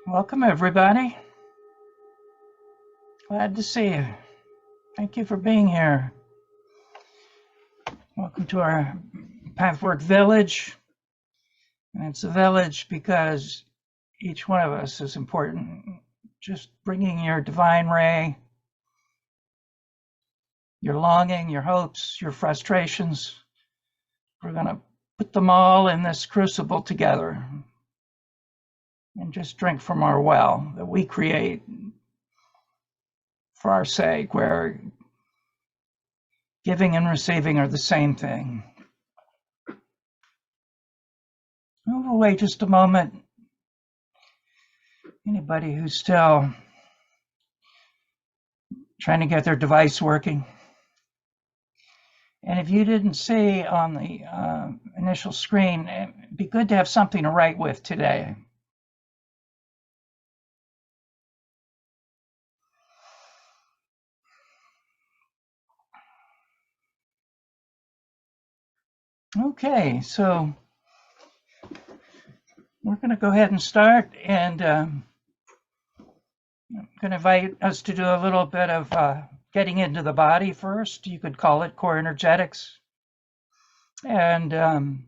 Welcome, everybody. Glad to see you. Thank you for being here. Welcome to our Pathwork Village. And it's a village because each one of us is important. Just bringing your divine ray, your longing, your hopes, your frustrations. We're going to put them all in this crucible together and just drink from our well that we create for our sake, where giving and receiving are the same thing. We'll wait just a moment. Anybody who's still trying to get their device working. And if you didn't see on the initial screen, it'd be good to have something to write with today. Okay, so we're going to go ahead and start, and I'm going to invite us to do a little bit of getting into the body first. You could call it core energetics. And in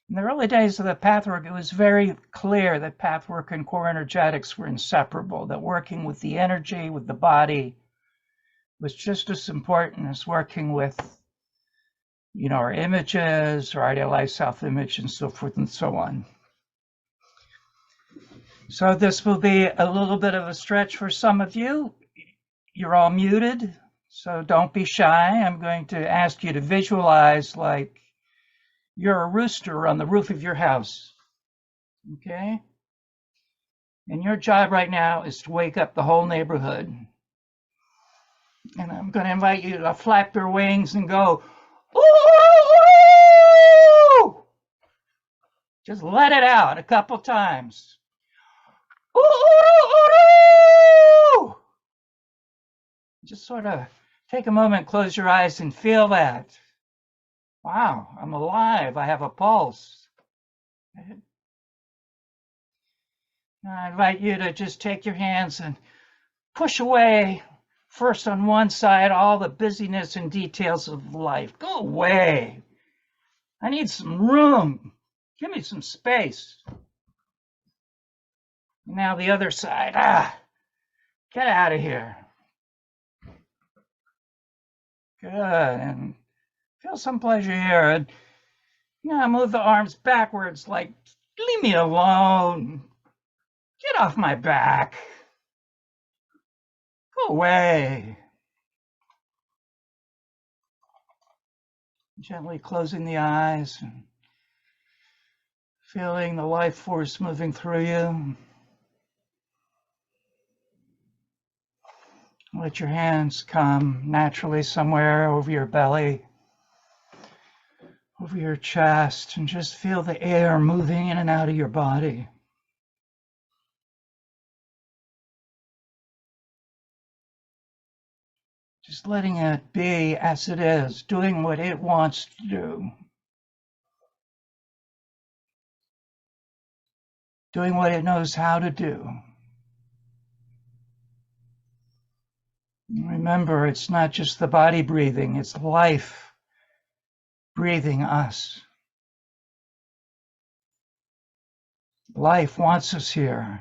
the early days of the pathwork, it was very clear that pathwork and core energetics were inseparable, that working with the energy, with the body, was just as important as working with, our images, our idealized self-image, and so forth and so on. So this will be a little bit of a stretch for some of you. You're all muted, so don't be shy. I'm going to ask you to visualize like you're a rooster on the roof of your house, okay? And your job right now is to wake up the whole neighborhood. And I'm going to invite you to flap your wings and go, ooh! Just let it out a couple times. Ooh! Just sort of take a moment, close your eyes, and feel that. Wow, I'm alive. I have a pulse. Now I invite you to just take your hands and push away, first on one side, all the busyness and details of life. Go away. I need some room. Give me some space. Now the other side. Get out of here. Good. And feel some pleasure here. And move the arms backwards, like, leave me alone. Get off my back. Go away. Gently closing the eyes and feeling the life force moving through you. Let your hands come naturally somewhere over your belly, over your chest, and just feel the air moving in and out of your body. Just letting it be as it is, doing what it wants to do. Doing what it knows how to do. Remember, it's not just the body breathing, it's life breathing us. Life wants us here.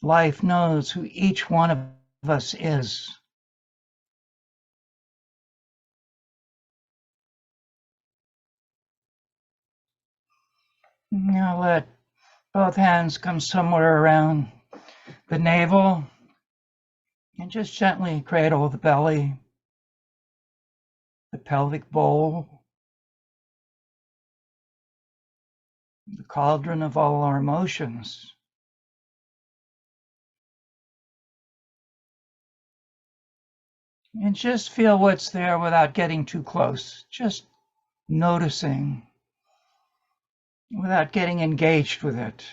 Life knows who each one of us is. Now let both hands come somewhere around the navel and just gently cradle the belly, the pelvic bowl, the cauldron of all our emotions. And just feel what's there without getting too close, just noticing without getting engaged with it.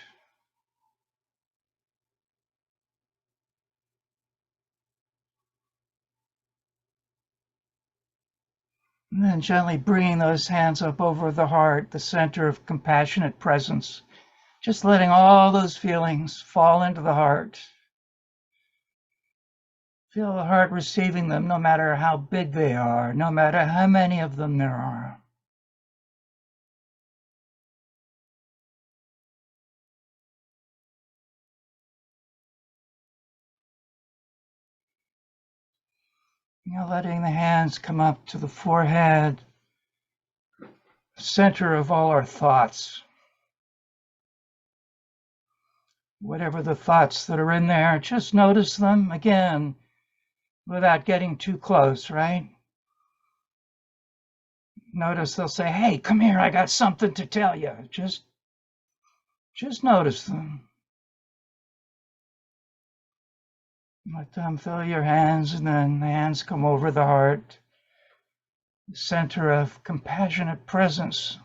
And then gently bringing those hands up over the heart, the center of compassionate presence. Just letting all those feelings fall into the heart. Feel the heart receiving them, no matter how big they are, no matter how many of them there are. Letting the hands come up to the forehead, center of all our thoughts. Whatever the thoughts that are in there, just notice them again without getting too close, right? Notice they'll say, hey, come here, I got something to tell you. Just notice them. Let them fill your hands, and then the hands come over the heart, the center of compassionate presence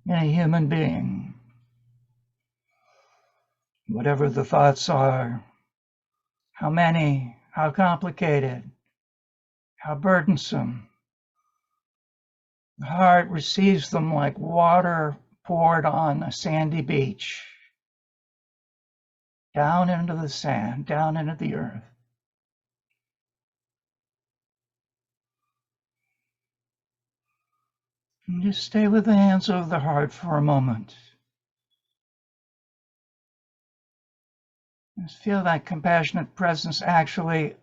in a human being. Whatever the thoughts are, how many, how complicated, how burdensome, the heart receives them like water poured on a sandy beach, down into the sand, down into the earth. And just stay with the hands over the heart for a moment. Just feel that compassionate presence actually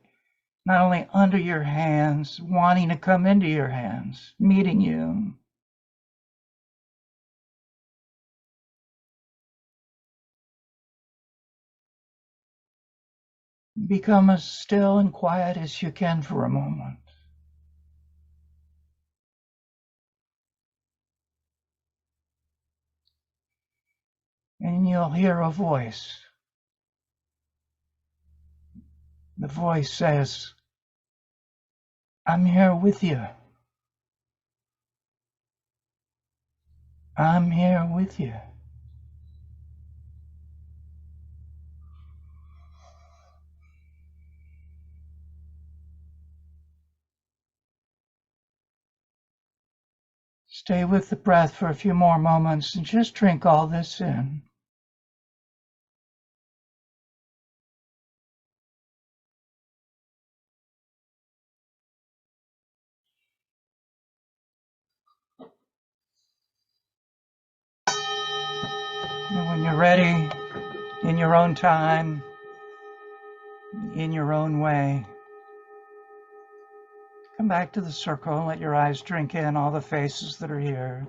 not only under your hands, wanting to come into your hands, meeting you. Become as still and quiet as you can for a moment. And you'll hear a voice. The voice says, I'm here with you. I'm here with you. Stay with the breath for a few more moments and just drink all this in. And when you're ready, in your own time, in your own way, come back to the circle and let your eyes drink in all the faces that are here.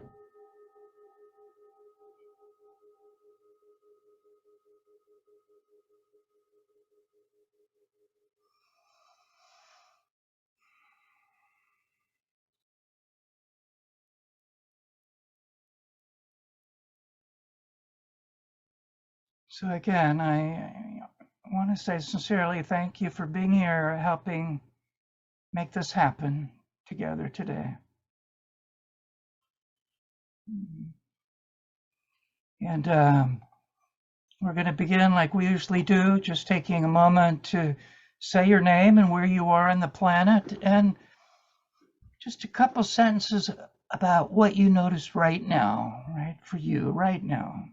So again, I want to say sincerely thank you for being here, helping make this happen together today. And we're going to begin like we usually do, just taking a moment to say your name and where you are on the planet, and just a couple sentences about what you notice right now, right, for you right now.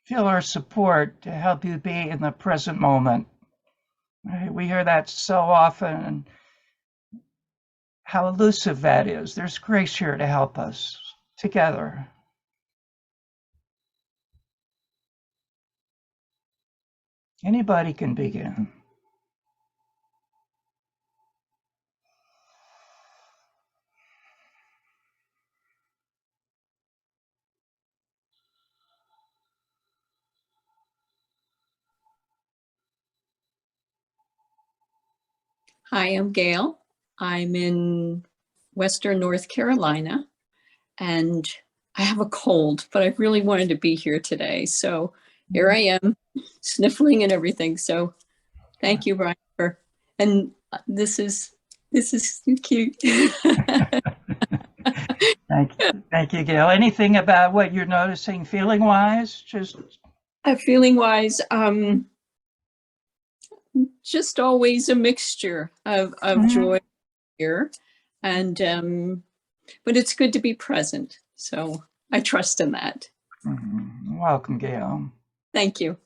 Feel our support to help you be in the present moment. Right? We hear that so often, and how elusive that is. There's grace here to help us together. Anybody can begin. Hi, I'm Gail. I'm in Western North Carolina, and I have a cold, but I really wanted to be here today. So here I am, sniffling and everything. So thank you, Brian, and this is cute. Thank you, Gail. Anything about what you're noticing feeling-wise? Feeling-wise, just always a mixture of joy here. And, but it's good to be present. So I trust in that. Welcome, Gail. Thank you.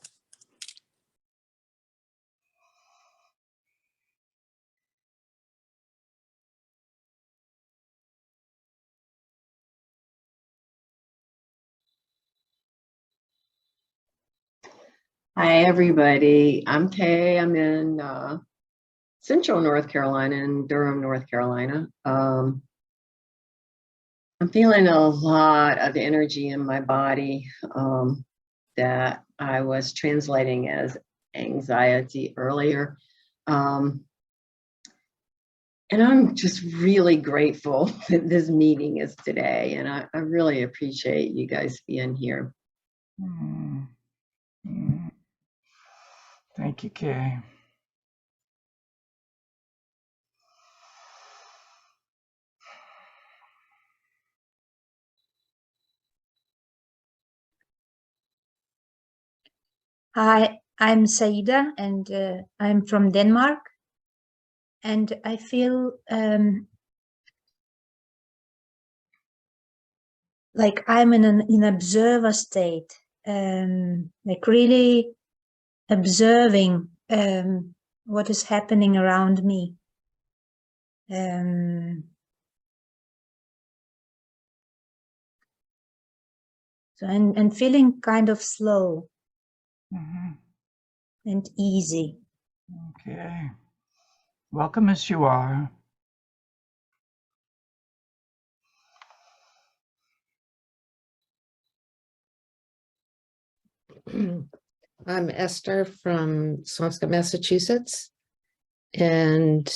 Hi, everybody. I'm Kay. I'm in Central North Carolina, in Durham, North Carolina. I'm feeling a lot of energy in my body that I was translating as anxiety earlier. And I'm just really grateful that this meeting is today. And I really appreciate you guys being here. Thank you, Kay. Hi, I'm Saida, and I'm from Denmark. And I feel like I'm in an observer state, like really observing what is happening around me. So and feeling kind of slow and easy. Okay. Welcome as you are. I'm Esther from Swampscott, Massachusetts. And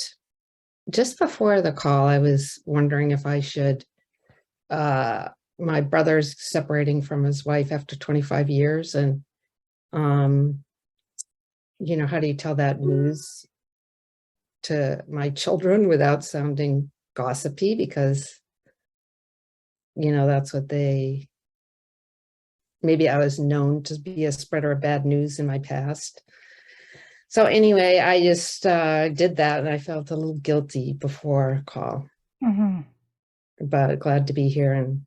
just before the call, I was wondering if I should, my brother's separating from his wife after 25 years. And, you know, how do you tell that news to my children without sounding gossipy? Because, you know, that's what they, maybe I was known to be a spreader of bad news in my past. So anyway, I just did that, and I felt a little guilty before call. But glad to be here and,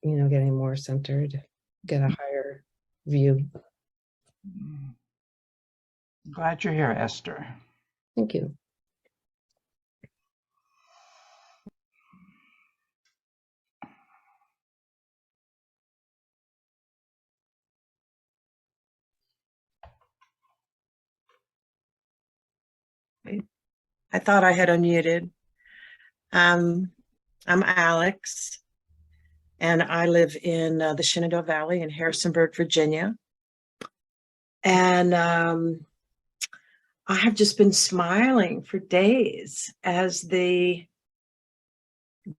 you know, getting more centered, get a higher view. Glad you're here, Esther. Thank you. I thought I had unmuted. I'm Alex, and I live in the Shenandoah Valley in Harrisonburg, Virginia. And I have just been smiling for days as the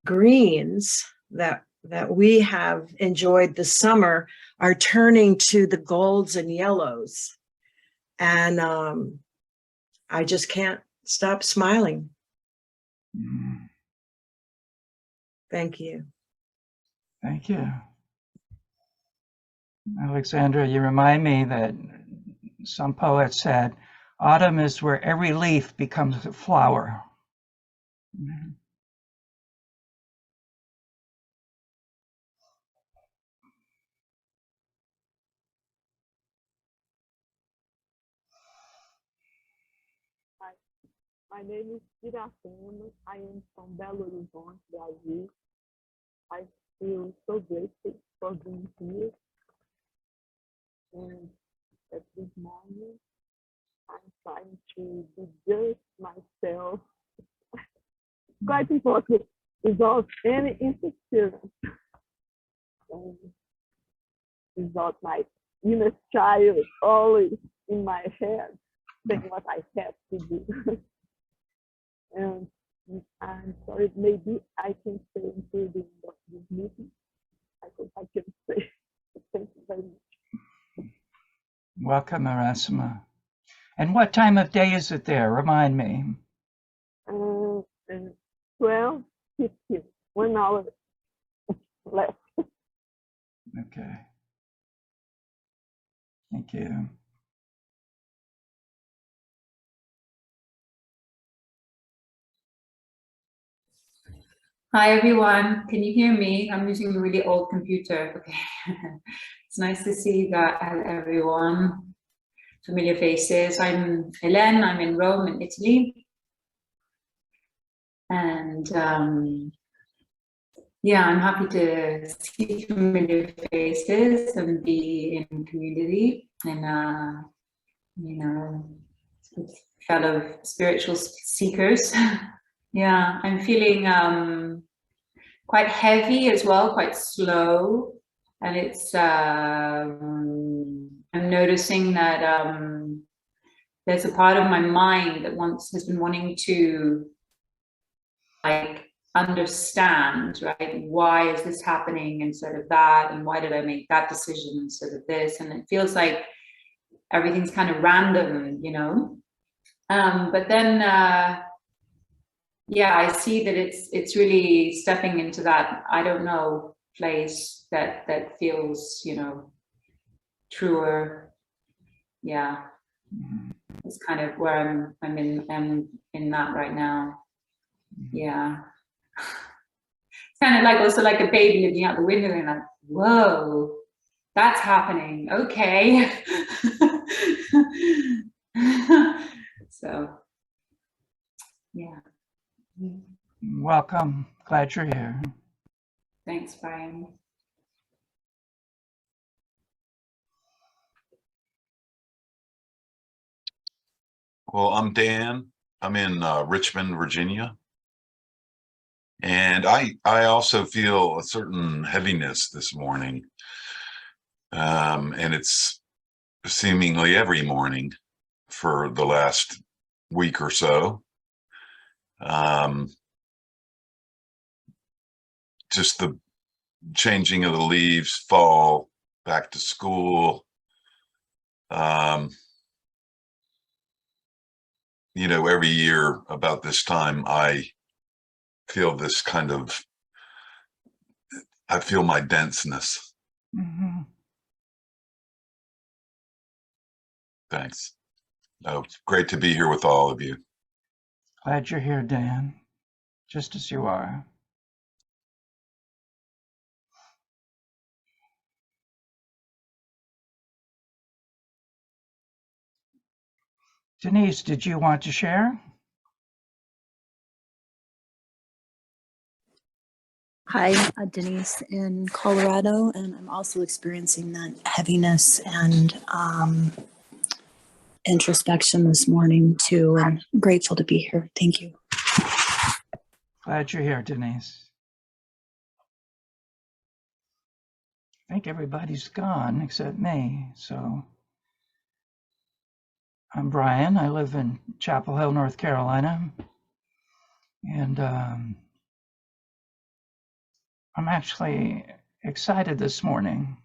greens that we have enjoyed this summer are turning to the golds and yellows. And I just can't stop smiling. Thank you. Thank you. Alexandra, you remind me that some poet said, autumn is where every leaf becomes a flower. My name is Iracema. I am from Belo Horizonte, Brazil. I feel so grateful for being here. And at this moment, I'm trying to be just myself. Quite important without any interference. And without my inner child always in my head saying what I have to do. And I'm sorry, maybe I can say until the end of this meeting. I hope I can say. Thank you very much. Welcome, Erasima. And what time of day is it there? Remind me. 12:15, 1 hour left. Okay. Thank you. Hi everyone, can you hear me? I'm using a really old computer. Okay, it's nice to see that everyone. Familiar faces. I'm Hélène, I'm in Rome in Italy. And yeah, I'm happy to see familiar faces and be in community and you know, with fellow spiritual seekers. Yeah, I'm feeling quite heavy as well, quite slow. And it's, I'm noticing that there's a part of my mind that has been wanting to like understand, right? Why is this happening instead of that? And why did I make that decision instead of this? And it feels like everything's kind of random, you know? But then, yeah, I see that it's really stepping into that, I don't know, place that feels, you know, truer. Yeah, it's kind of where I'm in that right now. Yeah, it's kind of like also like a baby looking out the window and like, whoa, that's happening. Okay. So, yeah. Welcome. Glad you're here. Thanks, Brian. Well, I'm Dan. I'm in Richmond, Virginia. And I also feel a certain heaviness this morning. And it's seemingly every morning for the last week or so. Just the changing of the leaves, fall, back to school. You know, every year about this time, I feel this kind of, I feel my denseness. Mm-hmm. Thanks. Oh, it's great to be here with all of you. Glad you're here, Dan, just as you are. Denise, did you want to share? Hi, Denise in Colorado, and I'm also experiencing that heaviness and introspection this morning too, and I'm grateful to be here. Thank you. Glad you're here, Denise. I think everybody's gone except me, so. I'm Brian. I live in Chapel Hill, North Carolina, and I'm actually excited this morning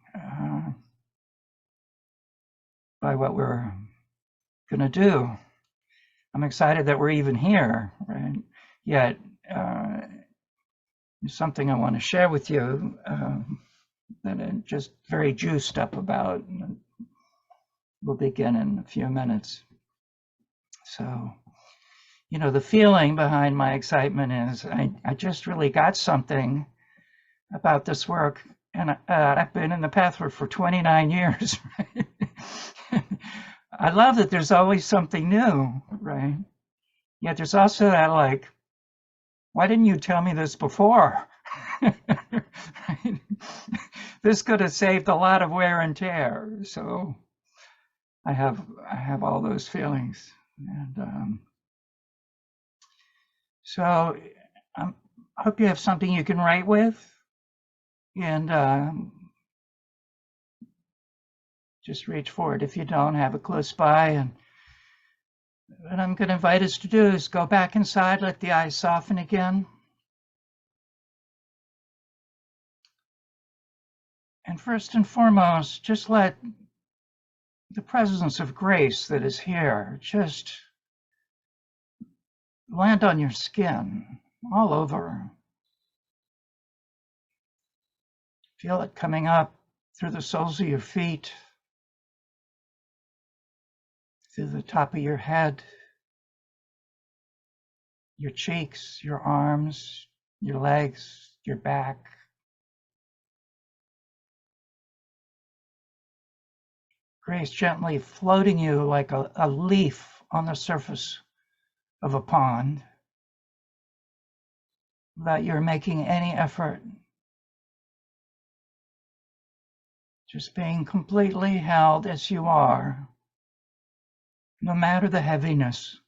by what we're going to do. I'm excited that we're even here, right? Yet, there's something I want to share with you that I'm just very juiced up about. We'll begin in a few minutes. So, you know, the feeling behind my excitement is I just really got something about this work, and I've been in the pathwork for 29 years. Right? I love that there's always something new, right? Yet there's also that like, why didn't you tell me this before? Right? This could have saved a lot of wear and tear. So I have all those feelings, and so I hope you have something you can write with, and just reach for it. If you don't, have it close by. And what I'm going to invite us to do is go back inside, let the eyes soften again. And first and foremost, just let the presence of grace that is here just land on your skin, all over. Feel it coming up through the soles of your feet, through the top of your head, your cheeks, your arms, your legs, your back. Grace gently floating you like a leaf on the surface of a pond without your making any effort. Just being completely held as you are, no matter the heaviness,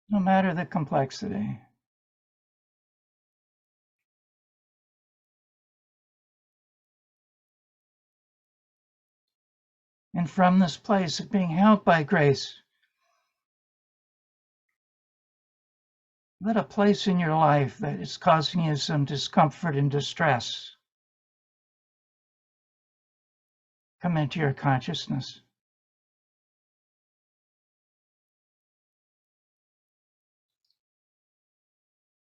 no matter the complexity. And from this place of being held by grace, let a place in your life that is causing you some discomfort and distress come into your consciousness.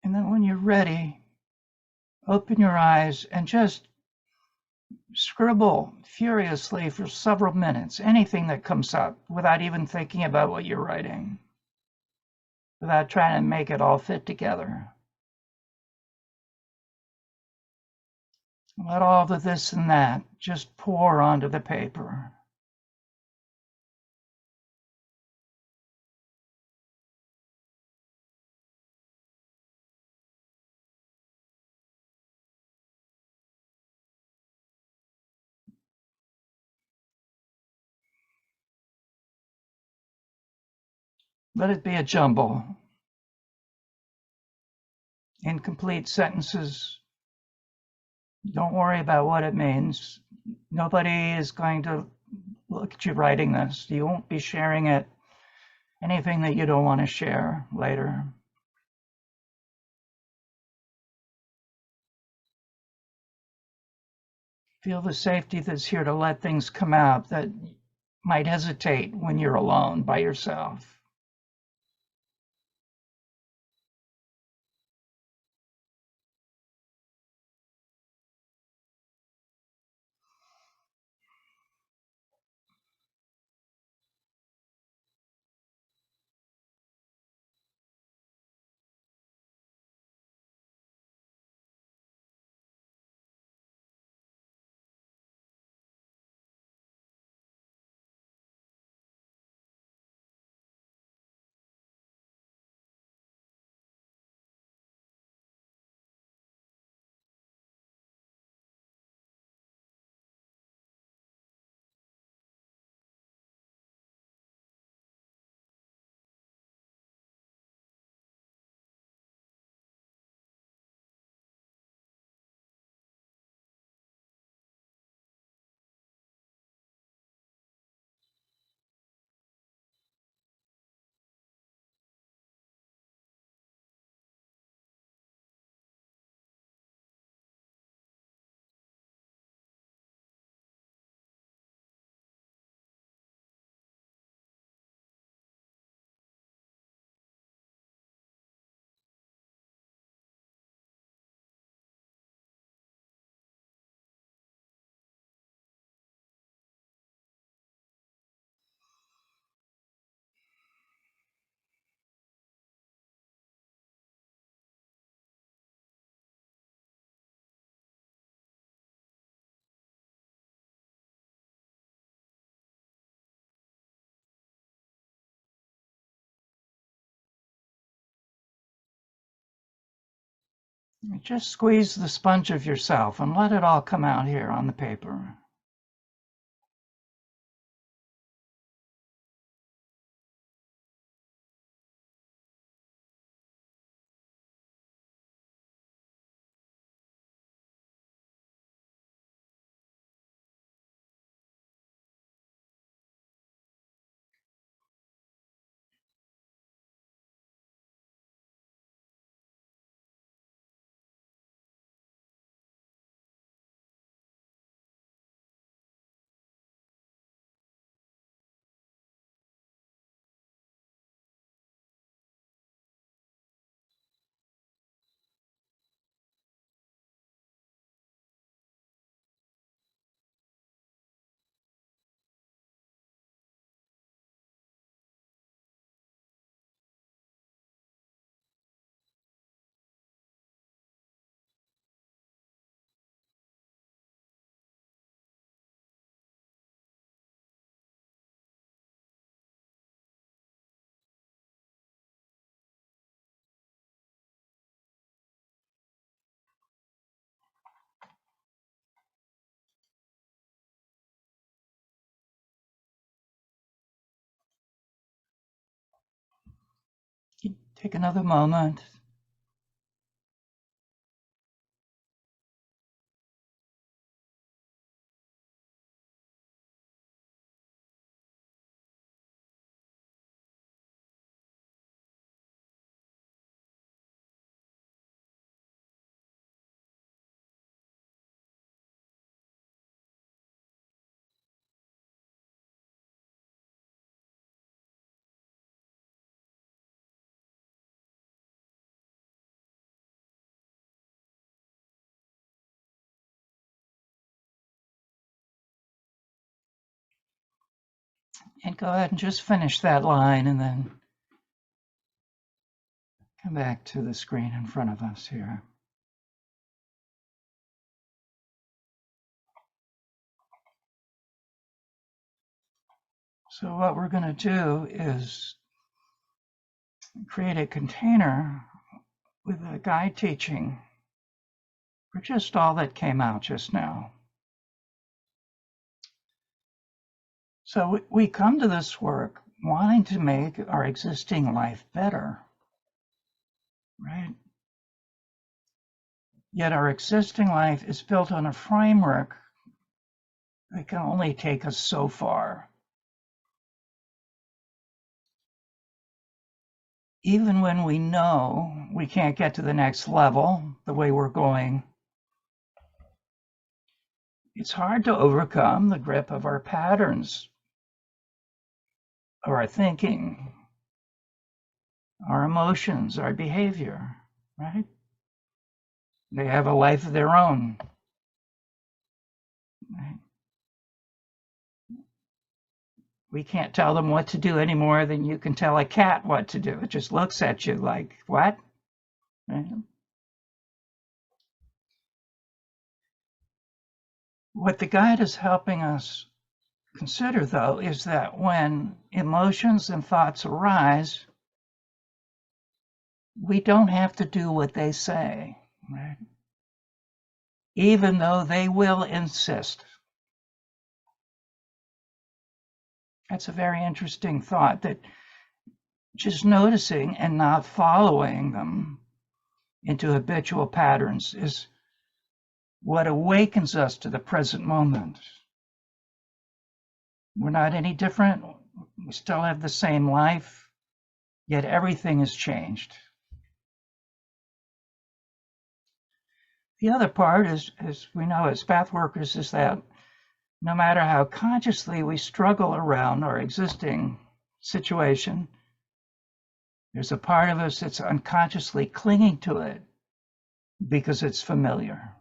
And then when you're ready, open your eyes and just scribble furiously for several minutes, anything that comes up, without even thinking about what you're writing, without trying to make it all fit together. Let all the this and that just pour onto the paper. Let it be a jumble. Incomplete sentences. Don't worry about what it means. Nobody is going to look at you writing this. You won't be sharing it. Anything that you don't want to share later. Feel the safety that's here to let things come out that might hesitate when you're alone by yourself. Just squeeze the sponge of yourself and let it all come out here on the paper. Take another moment. And go ahead and just finish that line and then come back to the screen in front of us here. So what we're going to do is create a container with a guide teaching for just all that came out just now. So we come to this work wanting to make our existing life better, right? Yet our existing life is built on a framework that can only take us so far. Even when we know we can't get to the next level the way we're going, it's hard to overcome the grip of our patterns, of our thinking, our emotions, our behavior, right? They have a life of their own. Right? We can't tell them what to do any more than you can tell a cat what to do. It just looks at you like, what? Right? What the guide is helping us consider, though, is that when emotions and thoughts arise, we don't have to do what they say, right? Even though they will insist. That's a very interesting thought, that just noticing and not following them into habitual patterns is what awakens us to the present moment. We're not any different. We still have the same life, yet everything has changed. The other part is, as we know as path workers, is that no matter how consciously we struggle around our existing situation, there's a part of us that's unconsciously clinging to it because it's familiar.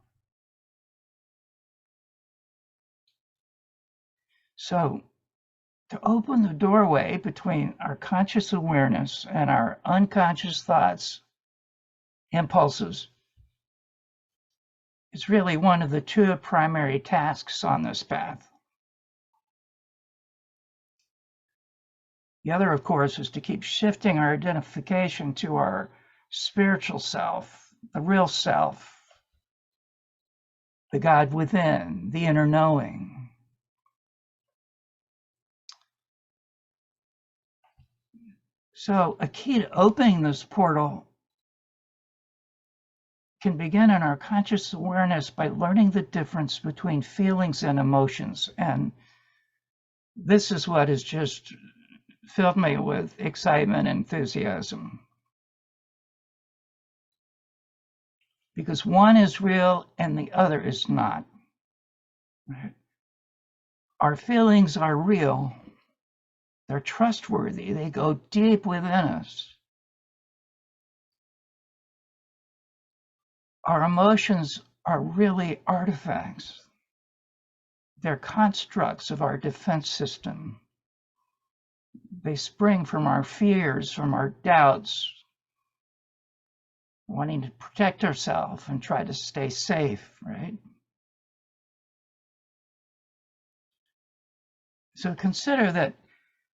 So, to open the doorway between our conscious awareness and our unconscious thoughts, impulses, is really one of the two primary tasks on this path. The other, of course, is to keep shifting our identification to our spiritual self, the real self, the God within, the inner knowing. So a key to opening this portal can begin in our conscious awareness by learning the difference between feelings and emotions. And this is what has just filled me with excitement and enthusiasm. Because one is real and the other is not. Right? Our feelings are real. They're trustworthy. They go deep within us. Our emotions are really artifacts. They're constructs of our defense system. They spring from our fears, from our doubts, wanting to protect ourselves and try to stay safe, right? So consider that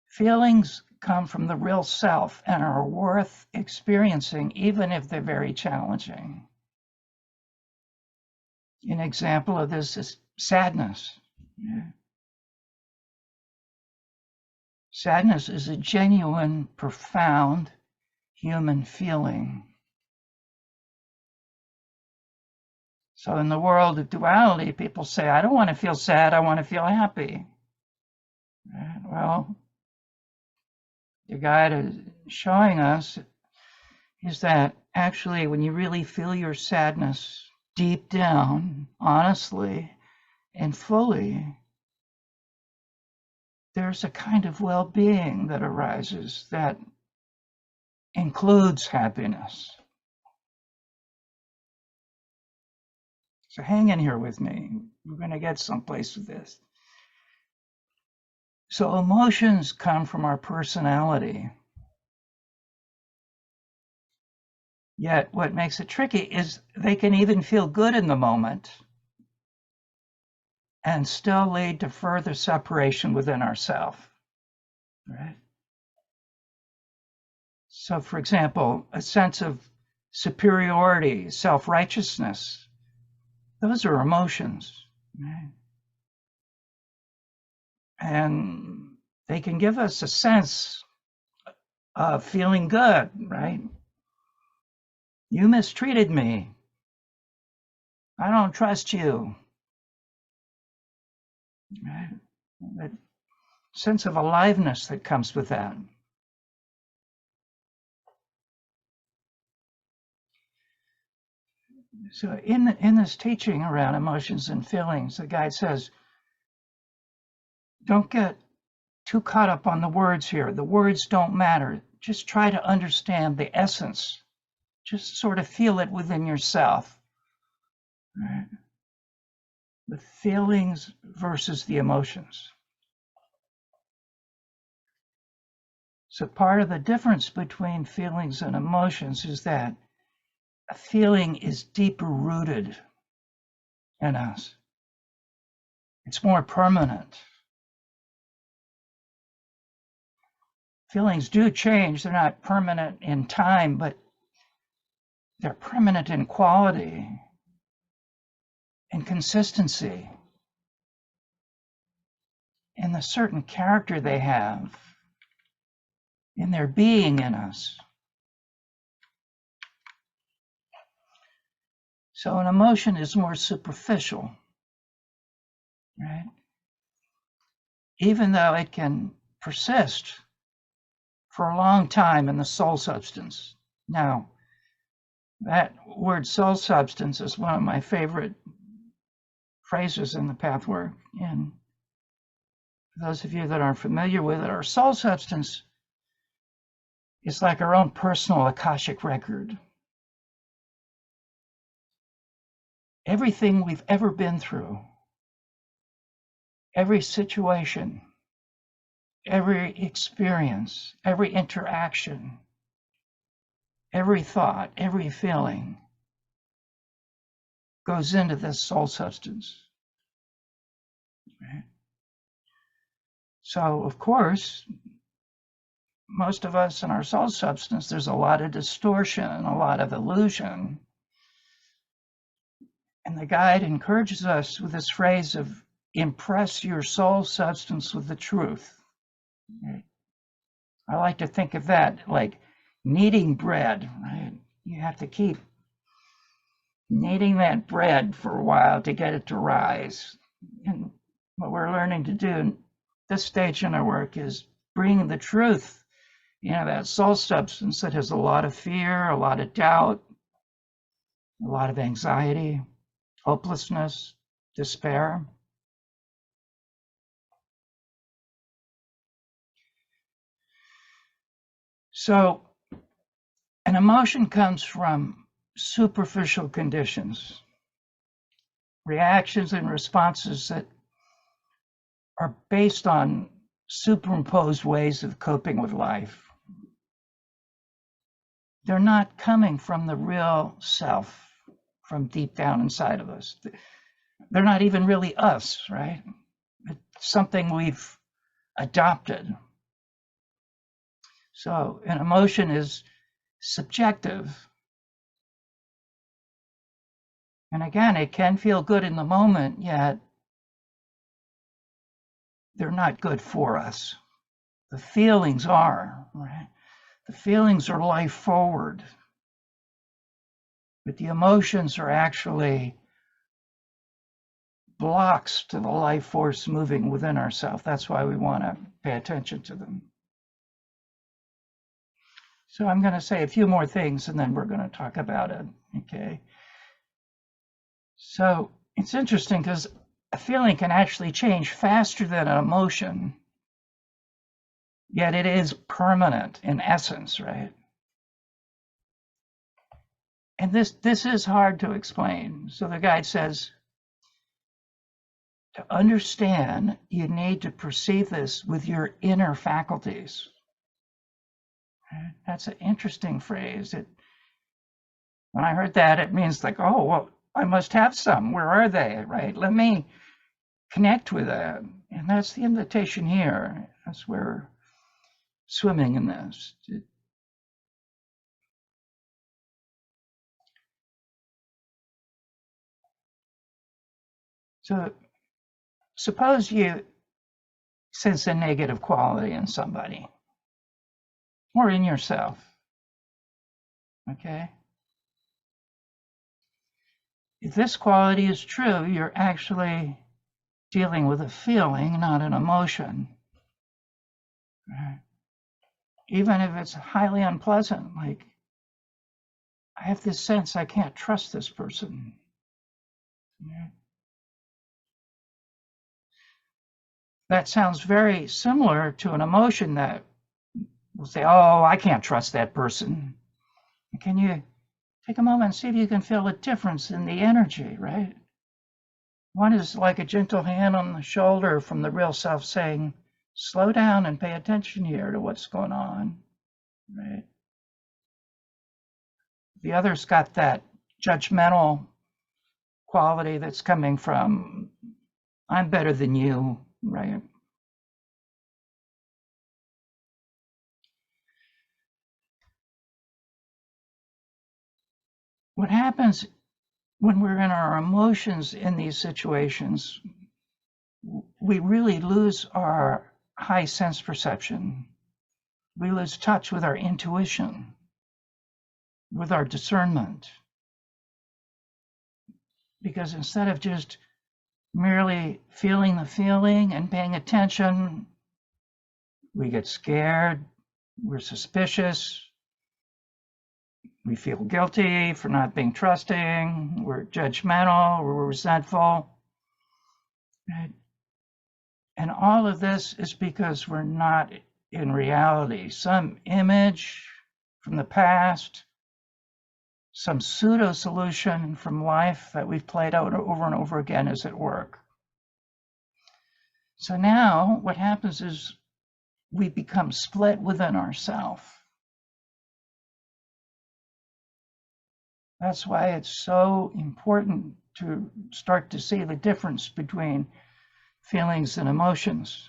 feelings come from the real self and are worth experiencing, even if they're very challenging. An example of this is sadness. Yeah. Sadness is a genuine, profound, human feeling. So in the world of duality, people say, I don't want to feel sad, I want to feel happy. Right? Well, the guide is showing us is that actually when you really feel your sadness deep down, honestly and fully, there's a kind of well-being that arises that includes happiness. So hang in here with me. We're going to get someplace with this. So emotions come from our personality. Yet what makes it tricky is they can even feel good in the moment and still lead to further separation within ourselves. Right? So for example, a sense of superiority, self-righteousness, those are emotions, right? And they can give us a sense of feeling good, right? You mistreated me. I don't trust you. Right? That sense of aliveness that comes with that. So in this teaching around emotions and feelings, the guide says, don't get too caught up on the words here. The words don't matter. Just try to understand the essence. Just sort of feel it within yourself. Right? The feelings versus the emotions. So part of the difference between feelings and emotions is that a feeling is deeper rooted in us. It's more permanent. Feelings do change. They're not permanent in time, but they're permanent in quality and consistency in the certain character they have in their being in us. So an emotion is more superficial, right? Even though it can persist for a long time in the soul substance. Now, that word soul substance is one of my favorite phrases in the path work. And for those of you that aren't familiar with it, our soul substance is like our own personal Akashic record. Everything we've ever been through, every situation, every experience, every interaction, every thought, every feeling goes into this soul substance. Right? So, of course, most of us in our soul substance, there's a lot of distortion and a lot of illusion. And the guide encourages us with this phrase of impress your soul substance with the truth. Right? I like to think of that like kneading bread, right? You have to keep kneading that bread for a while to get it to rise. And what we're learning to do in this stage in our work is bring the truth, that soul substance that has a lot of fear, a lot of doubt, a lot of anxiety, hopelessness, despair. So an emotion comes from superficial conditions, reactions and responses that are based on superimposed ways of coping with life. They're not coming from the real self, from deep down inside of us. They're not even really us, right? It's something we've adopted. So an emotion is subjective. And again, it can feel good in the moment, yet they're not good for us. The feelings are, right? The feelings are life forward, but the emotions are actually blocks to the life force moving within ourselves. That's why we want to pay attention to them. So I'm going to say a few more things and then we're going to talk about it, okay? So it's interesting because a feeling can actually change faster than an emotion, yet it is permanent in essence, right? And this is hard to explain. So the guide says, to understand, you need to perceive this with your inner faculties. That's an interesting phrase. When I heard that, it means like, oh, well, I must have some. Where are they, right? Let me connect with them. And that's the invitation here. That's where we're swimming in this. So suppose you sense a negative quality in somebody or in yourself, okay? If this quality is true, you're actually dealing with a feeling, not an emotion. Right? Even if it's highly unpleasant, like, I have this sense I can't trust this person. Right? That sounds very similar to an emotion that will say, oh, I can't trust that person. Can you take a moment and see if you can feel a difference in the energy, right? One is like a gentle hand on the shoulder from the real self saying, slow down and pay attention here to what's going on, right? The other's got that judgmental quality that's coming from, I'm better than you, right? What happens when we're in our emotions in these situations, we really lose our high sense perception. We lose touch with our intuition, with our discernment. Because instead of just merely feeling the feeling and paying attention, we get scared, we're suspicious, we feel guilty for not being trusting, we're judgmental, we're resentful. Right? And all of this is because we're not in reality. Some image from the past, some pseudo solution from life that we've played out over and over again is at work. So now what happens is we become split within ourselves. That's why it's so important to start to see the difference between feelings and emotions.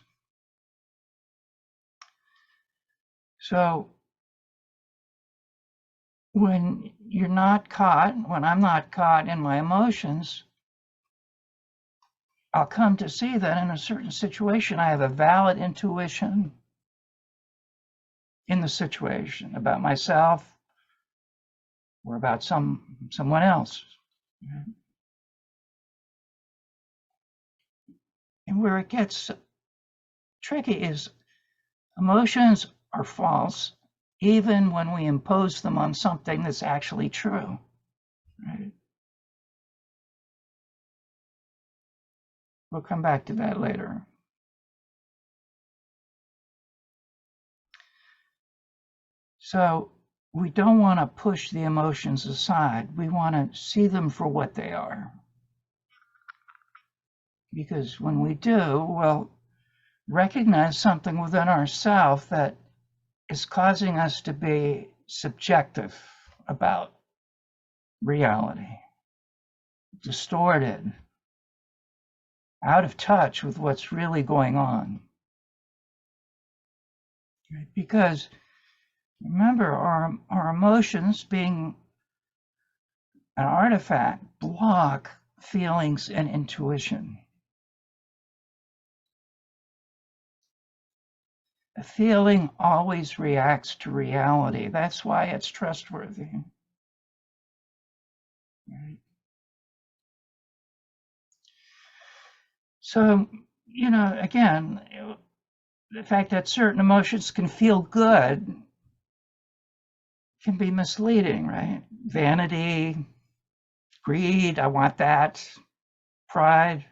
So when you're not caught, when I'm not caught in my emotions, I'll come to see that in a certain situation, I have a valid intuition in the situation about myself or about someone else. And where it gets tricky is emotions are false even when we impose them on something that's actually true. Right? We'll come back to that later. So we don't want to push the emotions aside. We want to see them for what they are. Because when we do, we'll recognize something within ourselves that is causing us to be subjective about reality, distorted, out of touch with what's really going on. Because remember, our emotions, being an artifact, block feelings and intuition. A feeling always reacts to reality. That's why it's trustworthy. Right? So, you know, again, the fact that certain emotions can feel good can be misleading, right? Vanity, greed, I want that, pride.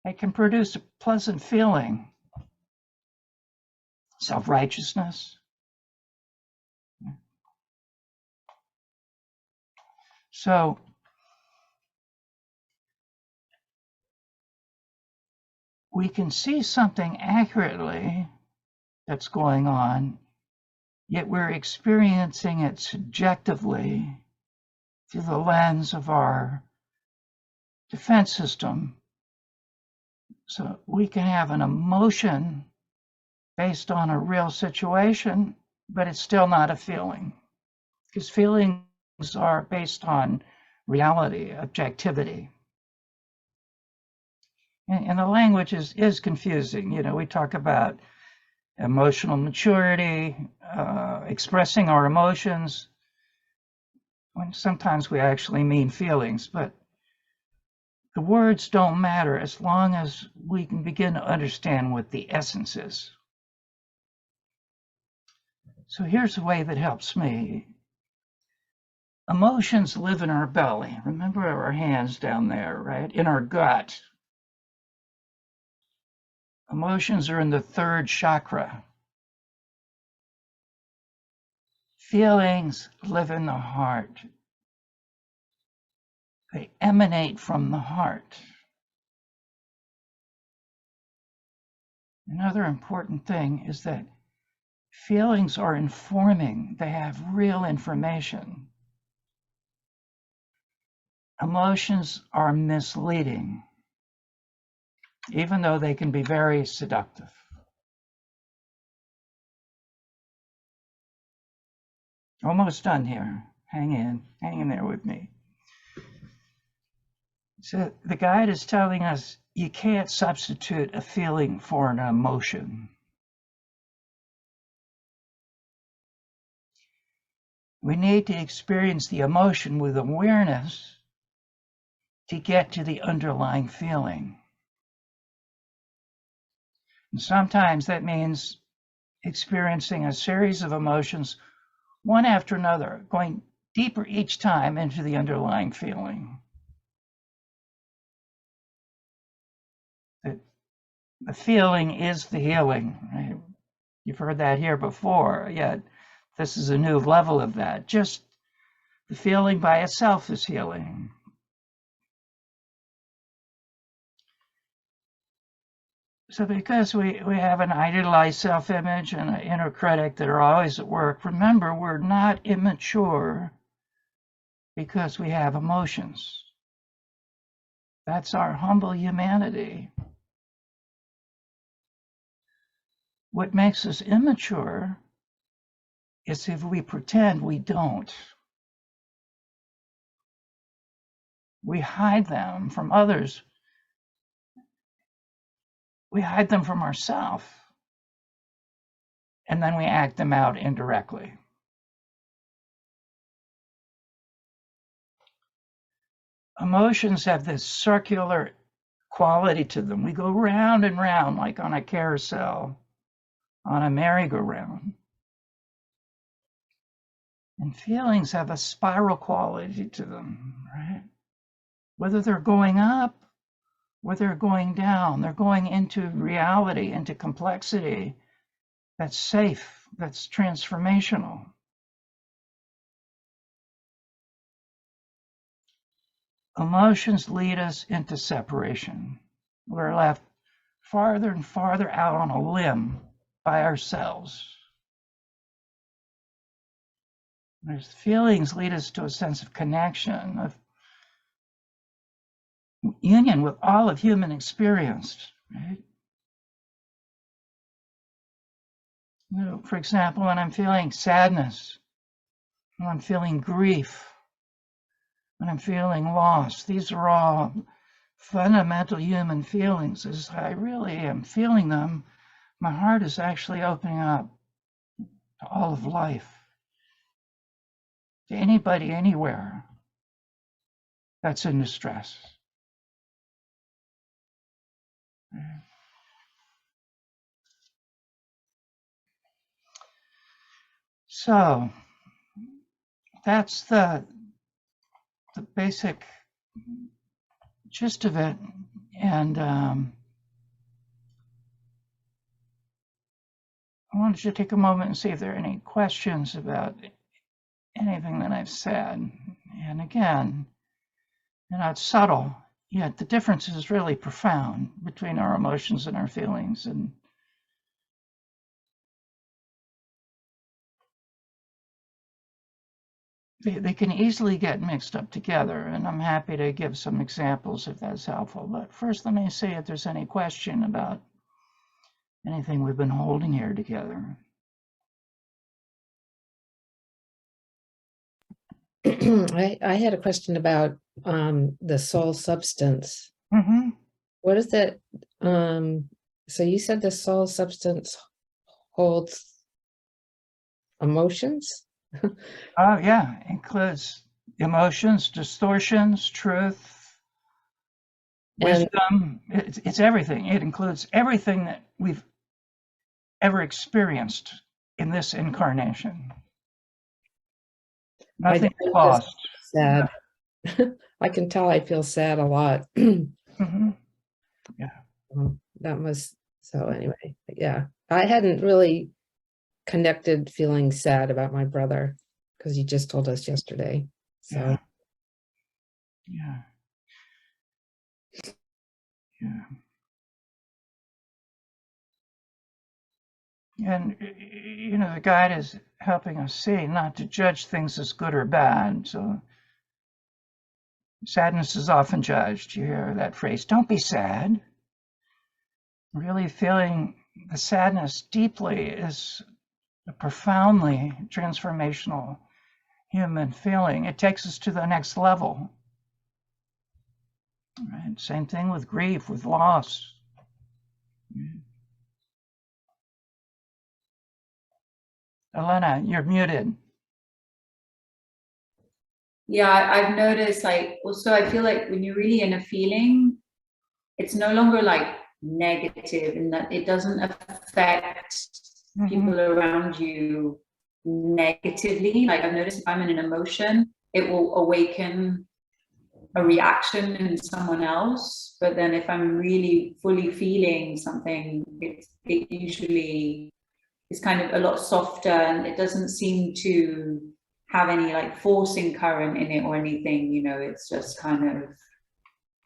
It can produce a pleasant feeling. Self-righteousness. So we can see something accurately that's going on, yet we're experiencing it subjectively through the lens of our defense system. So we can have an emotion based on a real situation, but it's still not a feeling, because feelings are based on reality, objectivity. And the language is confusing. You know, we talk about emotional maturity, expressing our emotions, when sometimes we actually mean feelings, but the words don't matter as long as we can begin to understand what the essence is. So here's a way that helps me. Emotions live in our belly. Remember our hands down there, right? In our gut. Emotions are in the third chakra. Feelings live in the heart. They emanate from the heart. Another important thing is that feelings are informing. They have real information. Emotions are misleading, even though they can be very seductive. Almost done here. Hang in there with me. So the guide is telling us you can't substitute a feeling for an emotion. We need to experience the emotion with awareness to get to the underlying feeling. And sometimes that means experiencing a series of emotions, one after another, going deeper each time into the underlying feeling. The feeling is the healing, right? You've heard that here before, yet this is a new level of that. Just the feeling by itself is healing. So because we have an idealized self-image and an inner critic that are always at work, remember, we're not immature because we have emotions. That's our humble humanity. What makes us immature is if we pretend we don't. We hide them from others. We hide them from ourselves. And then we act them out indirectly. Emotions have this circular quality to them. We go round and round like on a carousel, on a merry-go-round. And feelings have a spiral quality to them, right? Whether they're going up, whether they're going down, they're going into reality, into complexity that's safe, that's transformational. Emotions lead us into separation. We're left farther and farther out on a limb by ourselves. There's feelings lead us to a sense of connection, of union with all of human experience, right? You know, for example, when I'm feeling sadness, when I'm feeling grief, when I'm feeling loss, these are all fundamental human feelings. As I really am feeling them, my heart is actually opening up to all of life, to anybody, anywhere that's in distress. So that's the basic gist of it. And I wanted to take a moment and see if there are any questions about anything that I've said. And again, it's subtle, yet the difference is really profound between our emotions and our feelings. And they can easily get mixed up together, and I'm happy to give some examples if that's helpful. But first, let me see if there's any question about anything we've been holding here together. I had a question about the soul substance. Mm-hmm. What is that? So you said the soul substance holds emotions? Oh, yeah, includes emotions, distortions, truth, And wisdom. It's everything. It includes everything that we've ever experienced in this incarnation. Nothing I'm just lost. sad. I can tell I feel sad a lot. Mm-hmm. Yeah. That was, so anyway, yeah. I hadn't really connected feeling sad about my brother because he just told us yesterday. So Yeah. Yeah. And, the guide is helping us see not to judge things as good or bad. So sadness is often judged. You hear that phrase, don't be sad. Really feeling the sadness deeply is a profoundly transformational human feeling. It takes us to the next level. Right? Same thing with grief, with loss. Elena, you're muted. Yeah, I've noticed, like, also I feel like when you're really in a feeling, it's no longer like negative, in that it doesn't affect people around you negatively. Like, I've noticed if I'm in an emotion, it will awaken a reaction in someone else. But then if I'm really fully feeling something, it usually is kind of a lot softer, and it doesn't seem to have any like forcing current in it or anything, it's just kind of,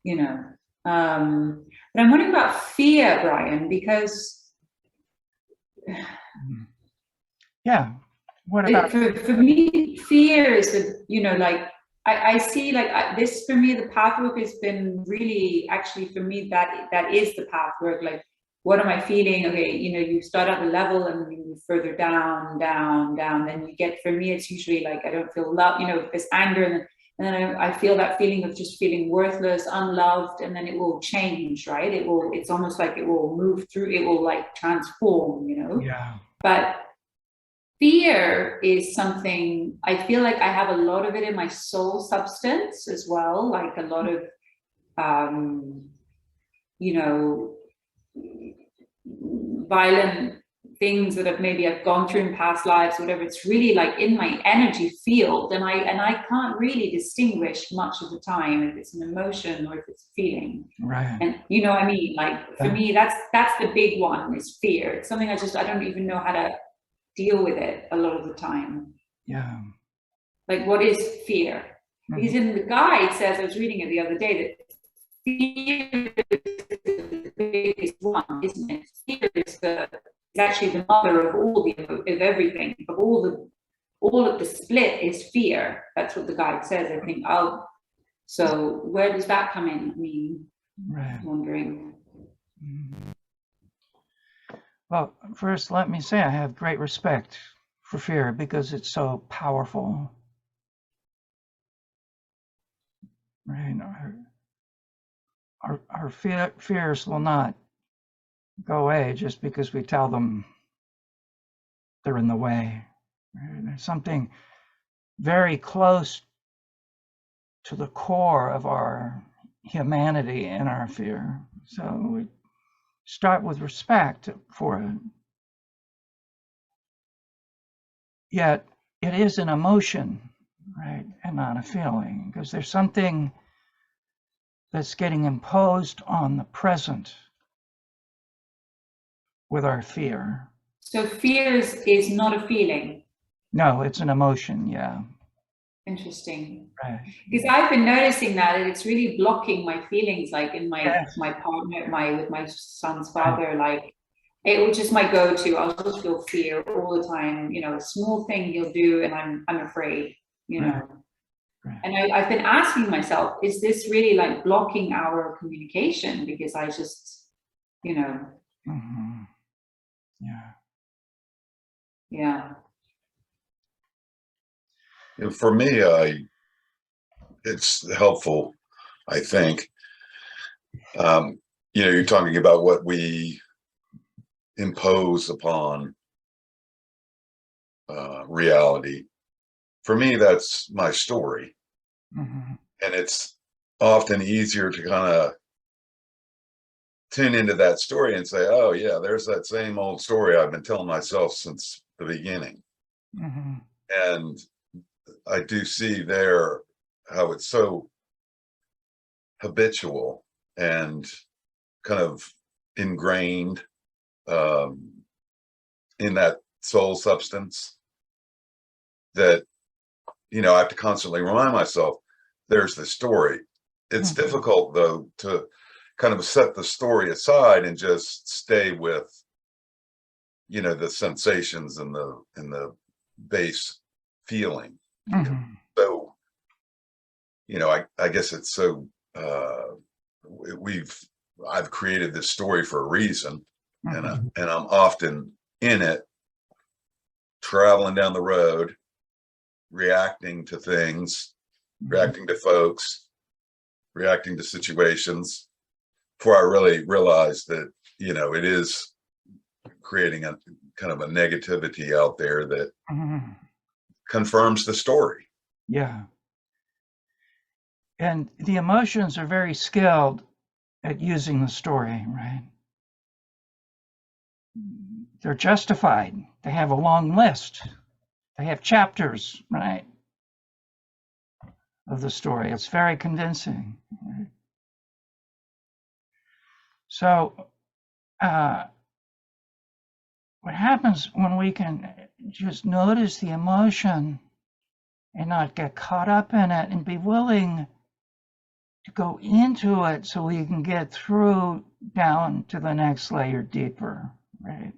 but I'm wondering about fear, Brian, because Yeah. What about for me, fear is like I see like this, for me, the path work has been really, actually for me, that is the path work. Like, what am I feeling? Okay, you start at the level and you move further down, then you get, for me, it's usually like I don't feel love, there's anger, and then I feel that feeling of just feeling worthless, unloved, and then it will change, right? It's almost like it will move through, it will like transform, Yeah. But fear is something, I feel like I have a lot of it in my soul substance as well, like a lot of violent things that I've gone through in past lives, whatever. It's really like in my energy field, and I can't really distinguish much of the time if it's an emotion or if it's a feeling. Right. And you know what I mean? Like, for me, that's the big one, is fear. It's something I don't even know how to deal with it a lot of the time. Yeah. Like, what is fear? Because in the guide says, I was reading it the other day, that fear is the biggest one, isn't it? Fear is actually the mother of everything, of all of the split is fear. That's what the guide says, I think. So where does that come in? I mean, right. Wondering. Well, first, let me say I have great respect for fear because it's so powerful. Right. Our fears will not go away just because we tell them they're in the way. Right? There's something very close to the core of our humanity and our fear. So we start with respect for it. Yet it is an emotion, right, and not a feeling, because there's something that's getting imposed on the present with our fear. So fear is not a feeling. No, it's an emotion, yeah. Interesting. Right. Because I've been noticing that it's really blocking my feelings, like in my Yes. my partner, with my son's father, like it was just my go-to. I'll just feel fear all the time. You know, a small thing he'll do and I'm afraid, you know. Right. And I've been asking myself, is this really like blocking our communication? Because I just, you know. Mm-hmm. Yeah. Yeah. And for me, it's helpful, I think. You know, you're talking about what we impose upon reality. For me, that's my story. Mm-hmm. And it's often easier to kind of tune into that story and say, oh, yeah, there's that same old story I've been telling myself since the beginning. Mm-hmm. And I do see there how it's so habitual and kind of ingrained in that soul substance that, you know, I have to constantly remind myself there's the story. It's Mhm. difficult, though, to kind of set the story aside and just stay with, you know, the sensations and the base feeling. Mhm. So, you know, I guess it's so I've created this story for a reason, and Mhm. I'm often in it, traveling down the road, reacting to things, reacting to folks, reacting to situations, before I really realize that, you know, it is creating a kind of a negativity out there that Mhm. confirms the story. Yeah. And the emotions are very skilled at using the story, right? They're justified. They have a long list. They have chapters, right, of the story. It's very convincing. Right? So, what happens when we can just notice the emotion and not get caught up in it and be willing to go into it so we can get through down to the next layer deeper, right?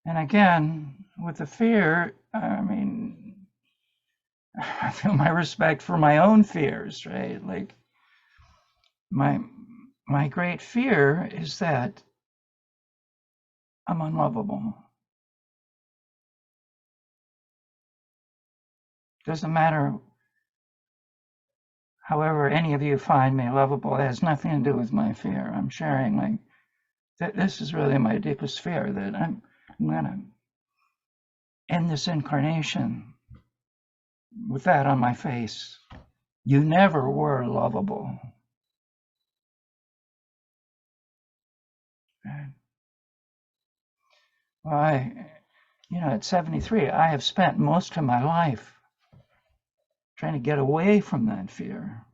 And again, with the fear, I mean, I feel my respect for my own fears, right? Like my great fear is that I'm unlovable. Doesn't matter however any of you find me lovable, it has nothing to do with my fear. I'm sharing like that this is really my deepest fear, that I'm gonna end this incarnation with that on my face. You never were lovable. Right? Well, at 73, I have spent most of my life trying to get away from that fear.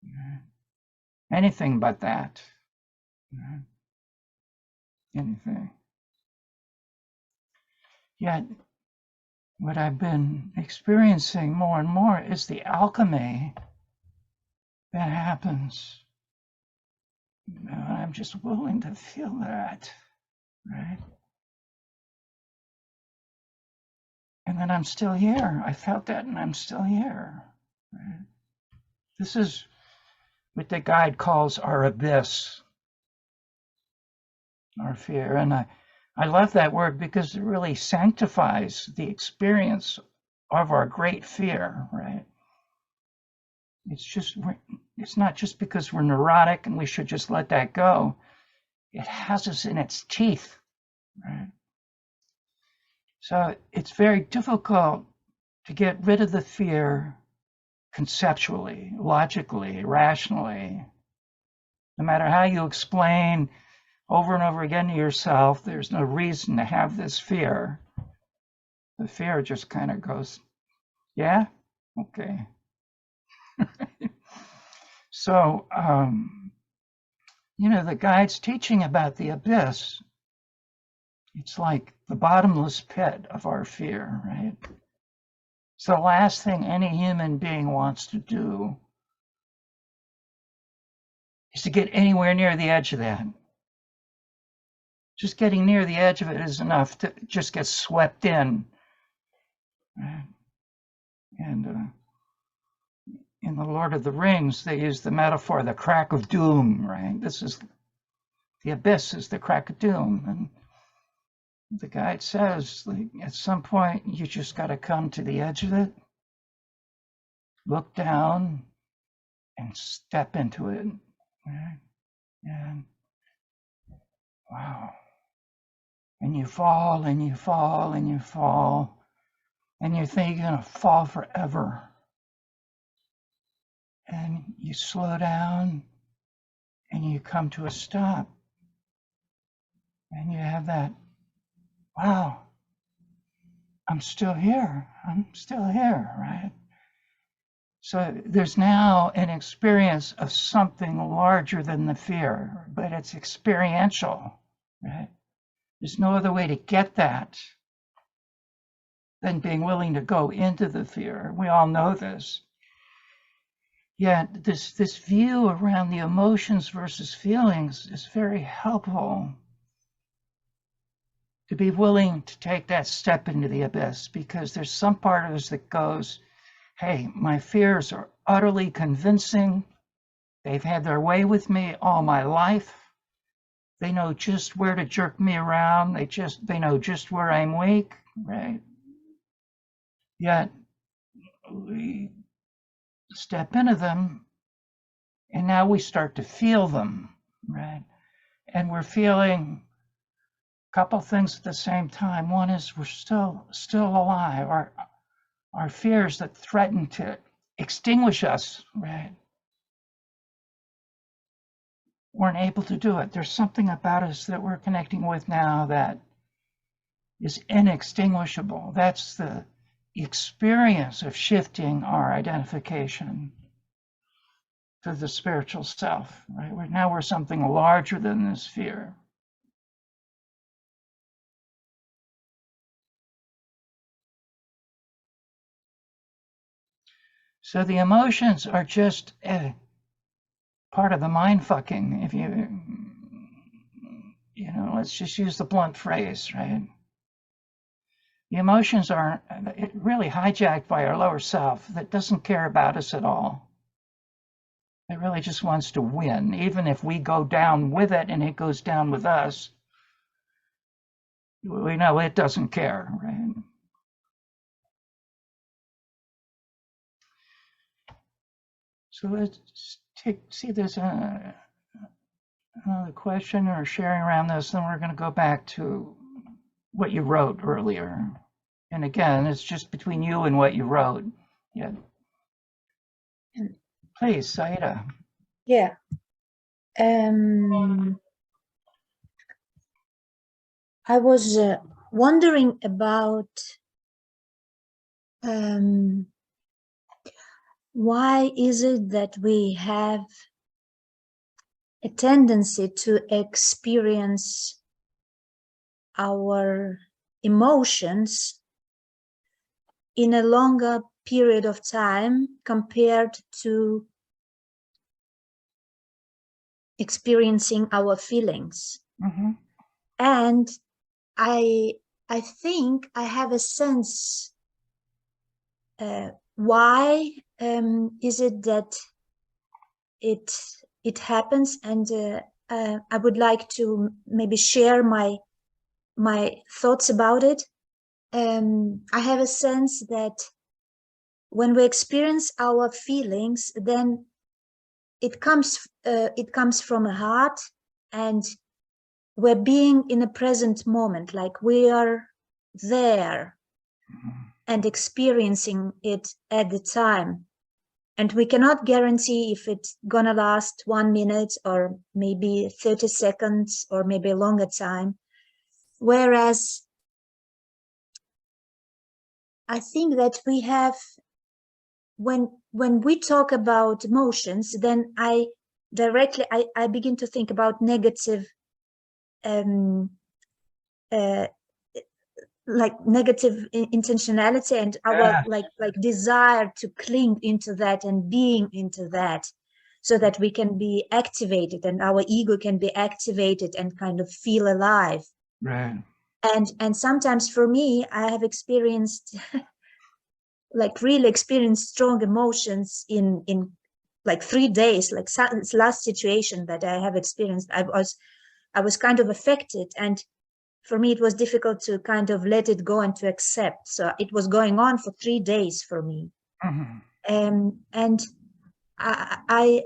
Right? Anything but that. Right? Anything. Yet, what I've been experiencing more and more is the alchemy that happens. I'm just willing to feel that, right? And then I'm still here. I felt that and I'm still here. Right? This is what the guide calls our abyss, our fear. And I love that word because it really sanctifies the experience of our great fear, right? It's just It's not just because we're neurotic and we should just let that go. It has us in its teeth, right? So it's very difficult to get rid of the fear conceptually, logically, rationally. No matter how you explain over and over again to yourself, there's no reason to have this fear. The fear just kind of goes, yeah, okay. So, you know, the guide's teaching about the abyss. It's like the bottomless pit of our fear, right? It's the last thing any human being wants to do is to get anywhere near the edge of that. Just getting near the edge of it is enough to just get swept in. Right? And in the Lord of the Rings, they use the metaphor, the crack of doom, right? This is, the abyss is the crack of doom. And the guide says, like, at some point, you just got to come to the edge of it, look down, and step into it. Right? And wow. And you fall, and you fall, and you fall, and you think you're going to fall forever. And you slow down, and you come to a stop. And you have that, wow, I'm still here. I'm still here, right? So there's now an experience of something larger than the fear, but it's experiential, right? There's no other way to get that than being willing to go into the fear. We all know this. Yet this view around the emotions versus feelings is very helpful to be willing to take that step into the abyss, because there's some part of us that goes, hey, my fears are utterly convincing. They've had their way with me all my life. They know just where to jerk me around. They know just where I'm weak, right? Yet we step into them, and now we start to feel them, right? And we're feeling a couple things at the same time. One is we're still alive. Our fears that threaten to extinguish us, right? Weren't able to do it. There's something about us that we're connecting with now that is inextinguishable. That's the experience of shifting our identification to the spiritual self, right? Now we're something larger than this fear. So the emotions are just part of the mind fucking. If you know, let's just use the blunt phrase, right? The emotions are really hijacked by our lower self that doesn't care about us at all. It really just wants to win. Even if we go down with it and it goes down with us, we know it doesn't care, right? So let's see there's another question or sharing around this, then we're going to go back to what you wrote earlier. And again, it's just between you and what you wrote. Yeah. Please, Saida. Yeah. I was wondering about why is it that we have a tendency to experience our emotions in a longer period of time compared to experiencing our feelings. Mm-hmm. And I think I have a sense why is it that it happens, and I would like to maybe share my thoughts about it. I have a sense that when we experience our feelings, then it comes from a heart, and we're being in a present moment, like we are there and experiencing it at the time. And we cannot guarantee if it's gonna last 1 minute or maybe 30 seconds or maybe a longer time. Whereas I think that we have, when we talk about emotions, then I begin to think about negative, like negative intentionality, and our like desire to cling into that and being into that, so that we can be activated and our ego can be activated and kind of feel alive. Right. And sometimes for me, I have experienced like really experienced strong emotions in like 3 days. Like this last situation that I have experienced, I was kind of affected, and for me it was difficult to kind of let it go and to accept. So it was going on for 3 days for me. And I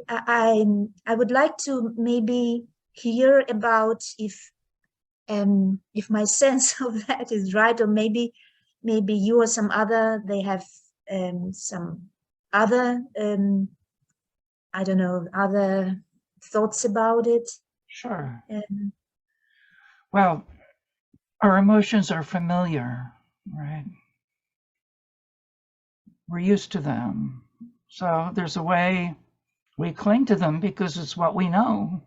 would like to maybe hear about if my sense of that is right, or maybe you or some other, they have some other I don't know, other thoughts about it. Sure. Well, our emotions are familiar, right? We're used to them. So there's a way we cling to them because it's what we know.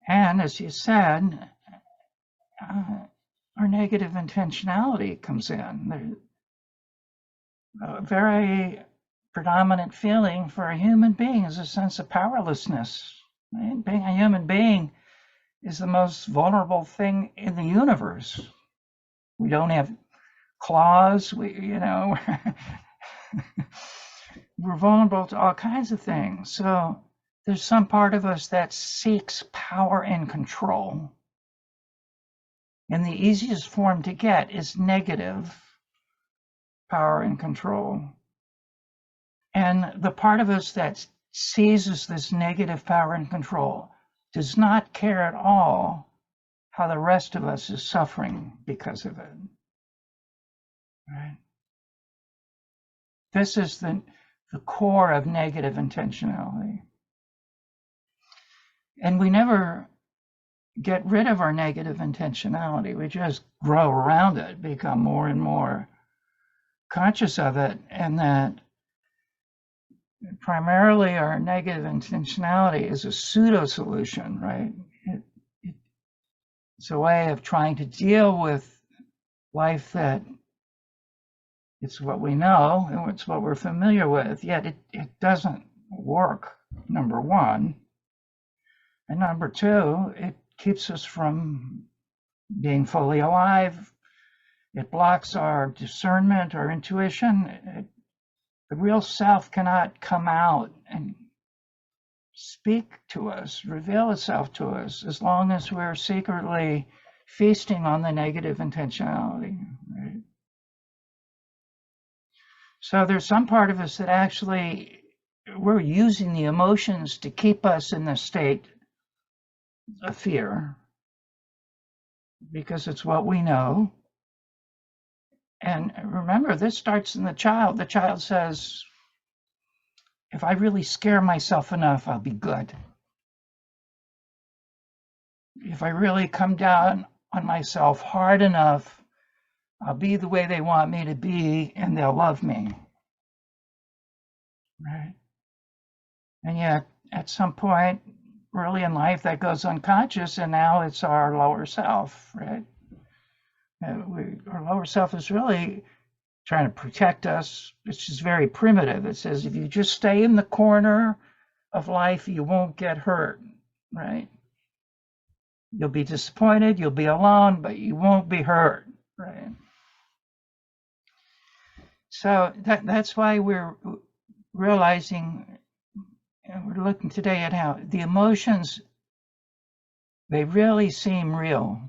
And as you said, our negative intentionality comes in. A very predominant feeling for a human being is a sense of powerlessness. Right? Being a human being is the most vulnerable thing in the universe. We don't have claws. We're vulnerable to all kinds of things. So there's some part of us that seeks power and control. And the easiest form to get is negative power and control. And the part of us that seizes this negative power and control does not care at all how the rest of us is suffering because of it. Right? This is the core of negative intentionality. And we never get rid of our negative intentionality. We just grow around it, become more and more conscious of it, and that primarily our negative intentionality is a pseudo solution, right? It's a way of trying to deal with life that it's what we know and it's what we're familiar with, yet it doesn't work, number one. And number two, it keeps us from being fully alive. It blocks our discernment, our intuition. The real self cannot come out and speak to us, reveal itself to us, as long as we're secretly feasting on the negative intentionality. Right? So there's some part of us that actually we're using the emotions to keep us in the state of fear because it's what we know. And remember, this starts in the child. The child says, if I really scare myself enough, I'll be good. If I really come down on myself hard enough, I'll be the way they want me to be and they'll love me. Right? And yet, at some point early in life, that goes unconscious, and now it's our lower self, right? Our lower self is really trying to protect us. It's just very primitive. It says, if you just stay in the corner of life, you won't get hurt, right? You'll be disappointed, you'll be alone, but you won't be hurt, right? So that's why we're realizing, and we're looking today at how the emotions, they really seem real.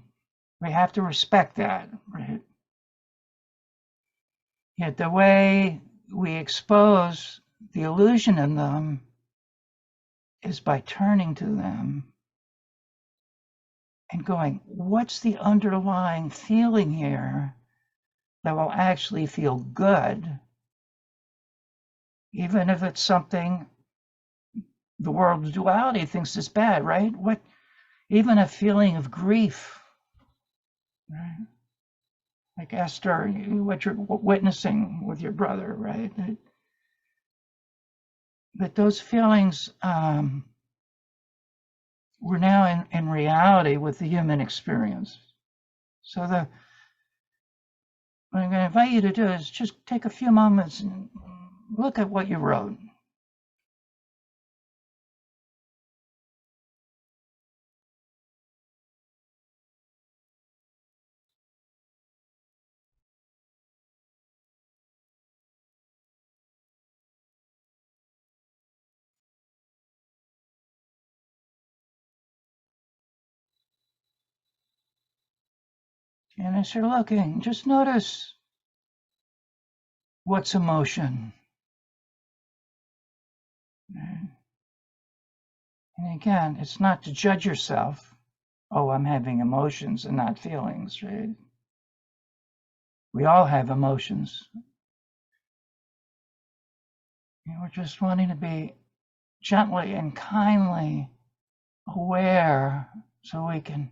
We have to respect that, right? Yet the way we expose the illusion in them is by turning to them and going, what's the underlying feeling here that will actually feel good, even if it's something the world of duality thinks is bad, right? What, even a feeling of grief, right? Like Esther, what you're witnessing with your brother, right? But those feelings, we're now in reality with the human experience. So what I'm going to invite you to do is just take a few moments and look at what you wrote. And as you're looking, just notice what's emotion. And again, it's not to judge yourself. Oh, I'm having emotions and not feelings, right? We all have emotions. And we're just wanting to be gently and kindly aware so we can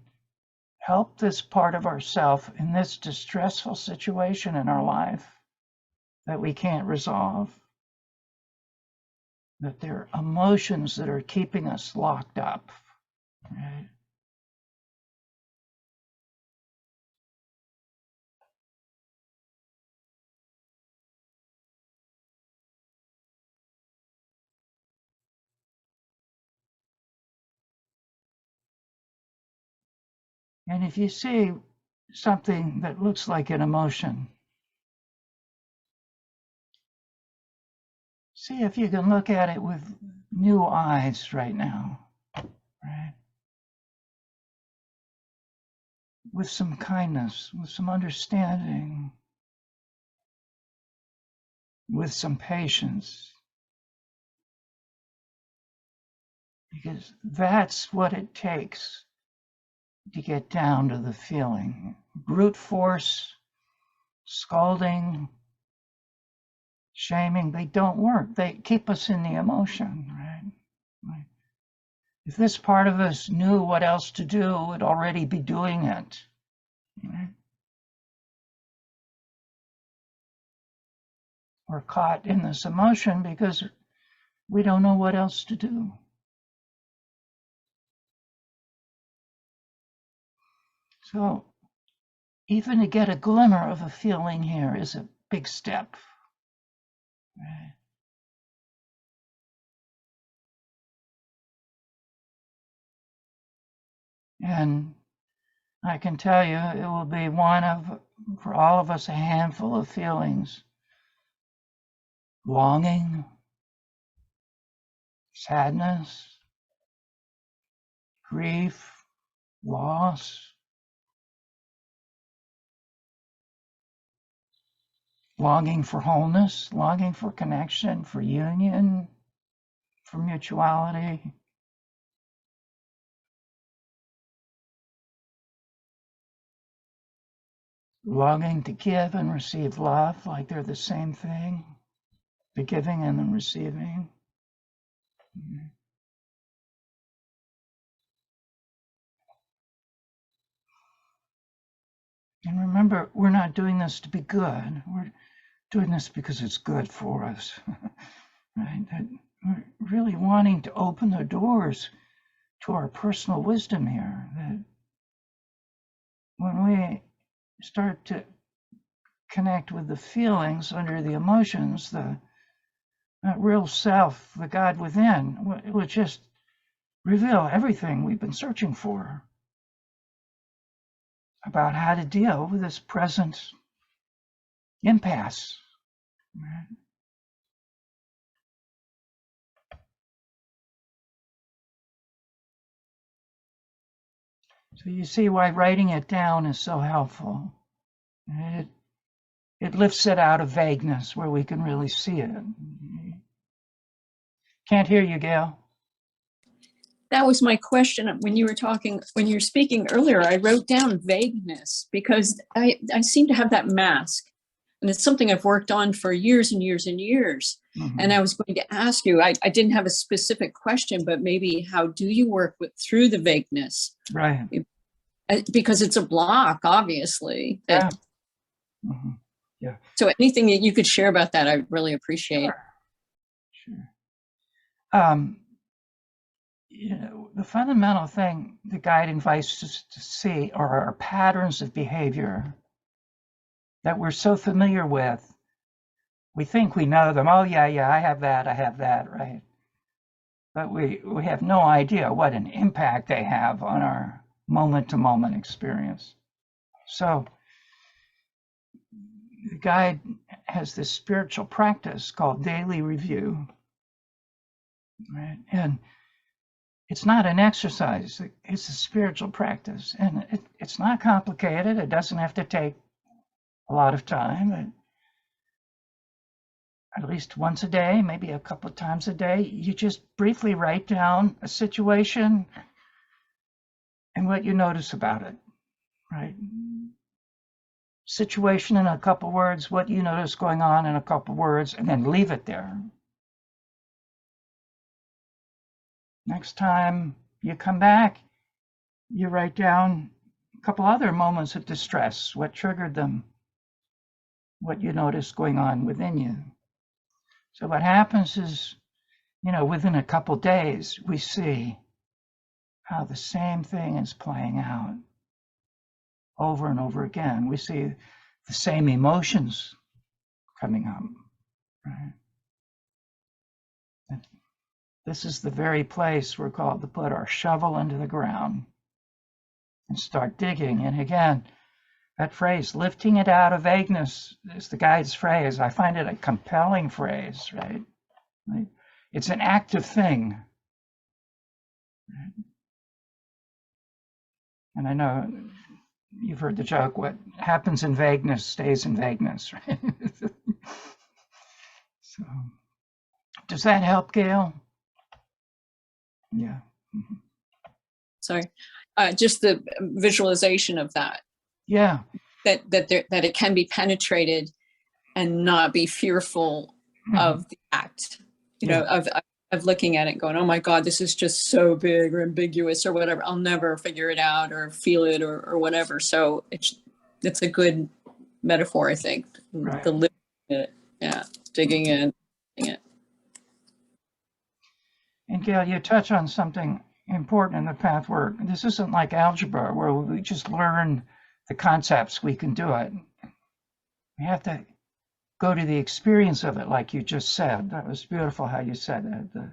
help this part of ourself in this distressful situation in our life that we can't resolve. That there are emotions that are keeping us locked up, right? And if you see something that looks like an emotion, see if you can look at it with new eyes right now, right? With some kindness, with some understanding, with some patience. Because that's what it takes to get down to the feeling. Brute force, scolding, shaming, they don't work. They keep us in the emotion, right? If this part of us knew what else to do, we'd already be doing it. Right? We're caught in this emotion because we don't know what else to do. So even to get a glimmer of a feeling here is a big step. Right? And I can tell you, it will be for all of us, a handful of feelings. Longing, sadness, grief, loss, longing for wholeness, longing for connection, for union, for mutuality. Longing to give and receive love like they're the same thing, the giving and the receiving. And remember, we're not doing this to be good. We're doing this because it's good for us, right? That we're really wanting to open the doors to our personal wisdom here. That when we start to connect with the feelings under the emotions, the real self, the God within, will just reveal everything we've been searching for about how to deal with this present impasse. Right? So you see why writing it down is so helpful. It lifts it out of vagueness where we can really see it. Can't hear you, Gail. That was my question when you were speaking earlier. I wrote down vagueness because I seem to have that mask, and it's something I've worked on for years and years and years. Mhm. And I was going to ask you, I didn't have a specific question, but maybe how do you work through the vagueness? Right. Because it's a block, obviously. Yeah. Mhm. Yeah. So anything that you could share about that, I really appreciate. Sure. You know, the fundamental thing the guide invites us to see are our patterns of behavior that we're so familiar with. We think we know them. Oh, yeah, I have that, right? But we have no idea what an impact they have on our moment-to-moment experience. So the guide has this spiritual practice called daily review, right? And it's not an exercise, it's a spiritual practice. And it's not complicated. It doesn't have to take a lot of time. At least once a day, maybe a couple of times a day, you just briefly write down a situation and what you notice about it, right? Situation in a couple words, what you notice going on in a couple words, and then leave it there. Next time you come back, you write down a couple other moments of distress, what triggered them, what you noticed going on within you. So what happens is, you know, within a couple days, we see how the same thing is playing out over and over again. We see the same emotions coming up, right? This is the very place we're called to put our shovel into the ground and start digging. And again, that phrase, lifting it out of vagueness, is the guide's phrase. I find it a compelling phrase, right? It's an active thing. And I know you've heard the joke, what happens in vagueness stays in vagueness, right? So, does that help, Gail? Yeah. Mm-hmm. Sorry, just the visualization of that. Yeah. That it can be penetrated and not be fearful of the act, you know, of looking at it and going, oh my God, this is just so big or ambiguous or whatever. I'll never figure it out or feel it or whatever. So it's a good metaphor, I think. Right. The living it, yeah, digging in it. And Gail, you touch on something important in the path work. This isn't like algebra where we just learn the concepts, we can do it. We have to go to the experience of it, like you just said. That was beautiful how you said that.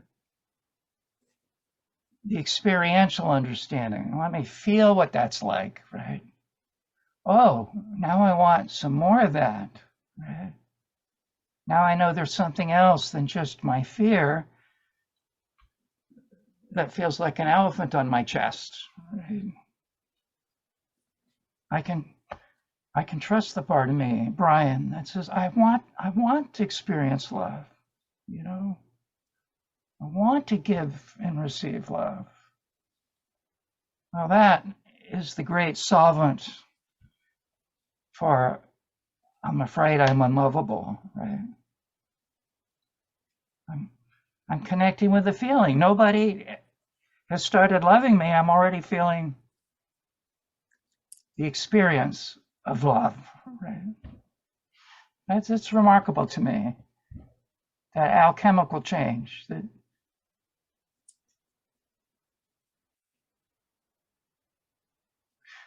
The experiential understanding. Let me feel what that's like, right? Oh, now I want some more of that, right? Now I know there's something else than just my fear that feels like an elephant on my chest, right? I can trust the part of me, Brian, that says, I want to experience love, you know? I want to give and receive love. Well, that is the great solvent for, I'm afraid I'm unlovable, right? I'm connecting with the feeling. Nobody has started loving me. I'm already feeling the experience of love, right? It's remarkable to me, that alchemical change.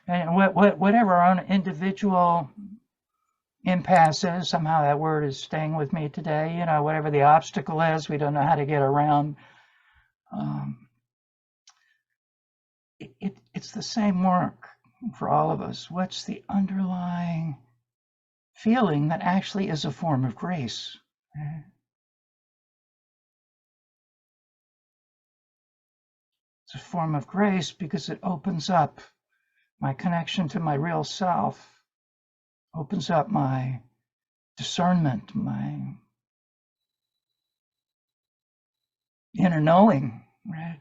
And whatever our own individual impasse is, somehow that word is staying with me today, you know, whatever the obstacle is, we don't know how to get around. It's the same work for all of us. What's the underlying feeling that actually is a form of grace? It's a form of grace because it opens up my connection to my real self, opens up my discernment, inner knowing, right?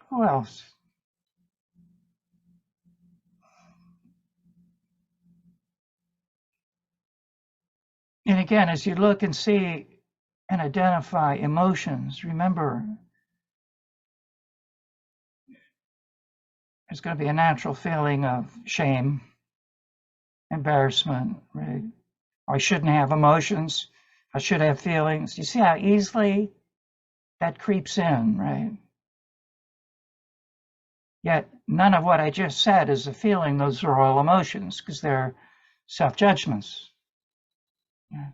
Who else? And again, as you look and see and identify emotions, remember, there's going to be a natural feeling of shame, embarrassment, right? I shouldn't have emotions. I should have feelings. You see how easily that creeps in, right? Yet none of what I just said is a feeling. Those are all emotions because they're self-judgments. Yeah.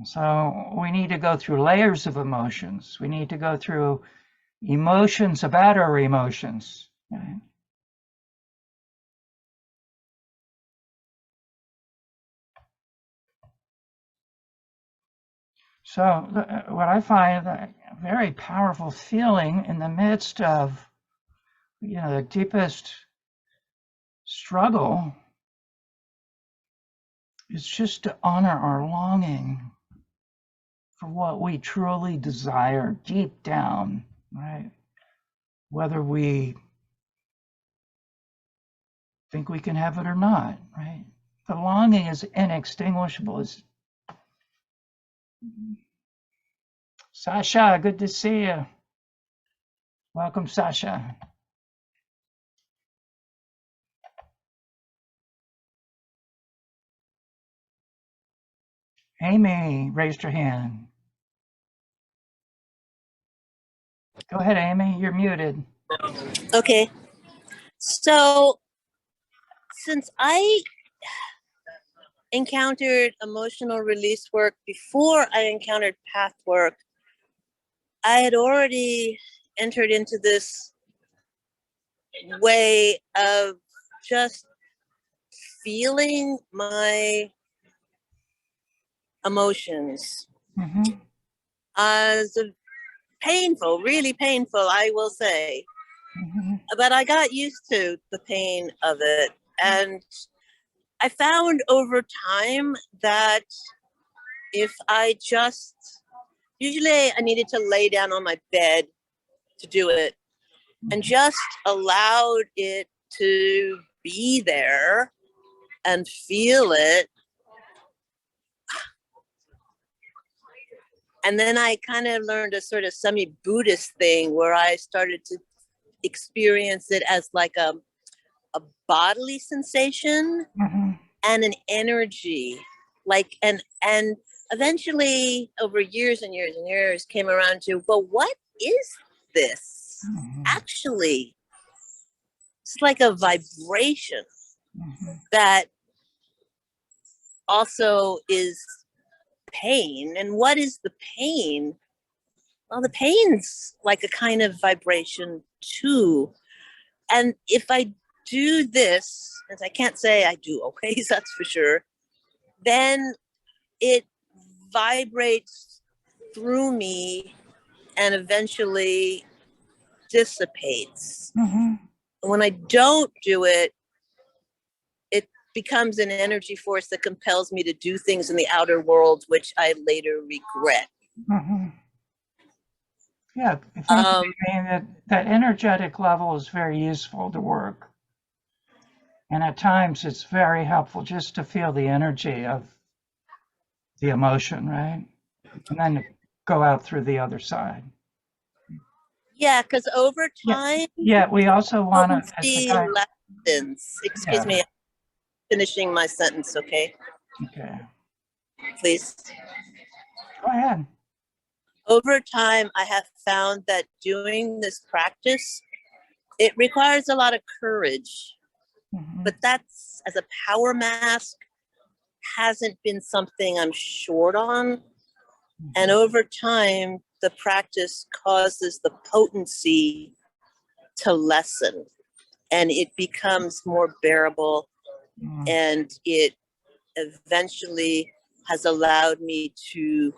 So we need to go through layers of emotions. We need to go through emotions about our emotions. Right? So what I find a very powerful feeling in the midst of, the deepest struggle is just to honor our longing for what we truly desire deep down, right? Whether we think we can have it or not, right? The longing is inextinguishable. Sasha, good to see you. Welcome, Sasha. Amy raised her hand. Go ahead, Amy, you're muted. Okay. So since I encountered emotional release work before I encountered path work, I had already entered into this way of just feeling my emotions as painful, really painful, I will say. But I got used to the pain of it. And I found over time that if I just, usually I needed to lay down on my bed to do it and just allowed it to be there and feel it. And then I kind of learned a sort of semi-Buddhist thing where I started to experience it as like a bodily sensation and an energy, like, and eventually over years and years and years came around to, well, what is this actually? It's like a vibration that also is pain. And what is the pain? Well, the pain's like a kind of vibration too. And if I do this, as I can't say I do okay, that's for sure, then it vibrates through me and eventually dissipates. When I don't do it, it becomes an energy force that compels me to do things in the outer world, which I later regret. Yeah, that energetic level is very useful to work. And at times it's very helpful just to feel the energy of the emotion, right? And then go out through the other side. Yeah, because over time, yeah, we also want to see lessons. Excuse me, I'm finishing my sentence, okay? Okay. Please. Go ahead. Over time, I have found that doing this practice, it requires a lot of courage. But that's, as a power mask, hasn't been something I'm short on. And over time, the practice causes the potency to lessen. And it becomes more bearable. And it eventually has allowed me to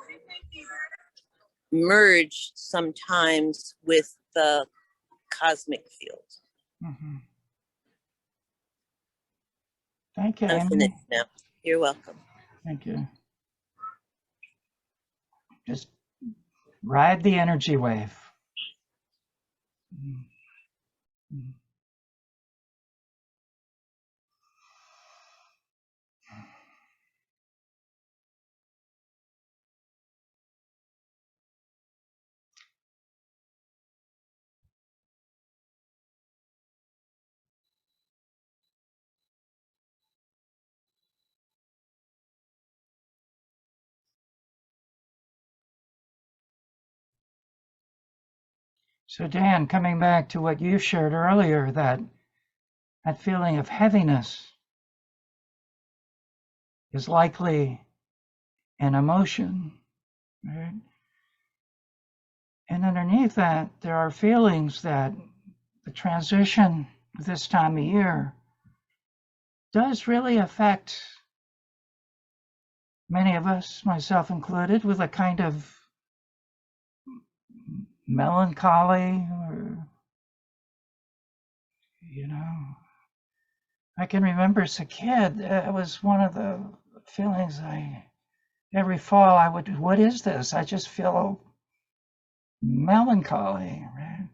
merge sometimes with the cosmic field. Thank you, I'm Amy. finished now. You're welcome. Thank you. Just ride the energy wave. So Dan, coming back to what you shared earlier, that feeling of heaviness is likely an emotion, right? And underneath that, there are feelings that the transition this time of year does really affect many of us, myself included, with a kind of melancholy, or, you know, I can remember as a kid, it was one of the feelings every fall I would, what is this? I just feel melancholy, right?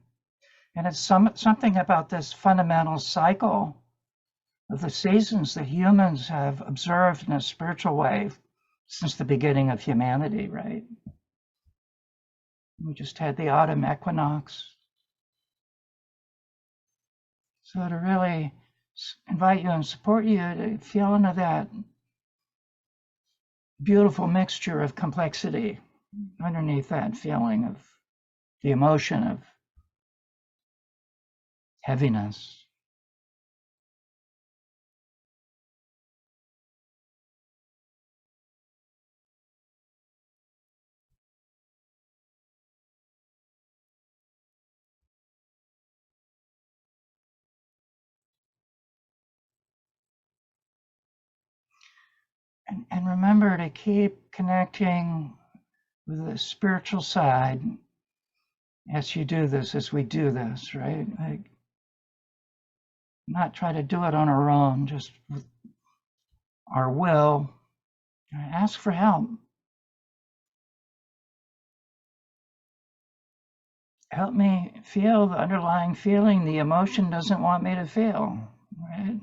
And it's something about this fundamental cycle of the seasons that humans have observed in a spiritual way since the beginning of humanity, right? We just had the autumn equinox. So to really invite you and support you to feel into that beautiful mixture of complexity underneath that feeling of the emotion of heaviness. And remember to keep connecting with the spiritual side as you do this, as we do this, right? Like, not try to do it on our own, just with our will. Ask for help. Help me feel the underlying feeling the emotion doesn't want me to feel, right?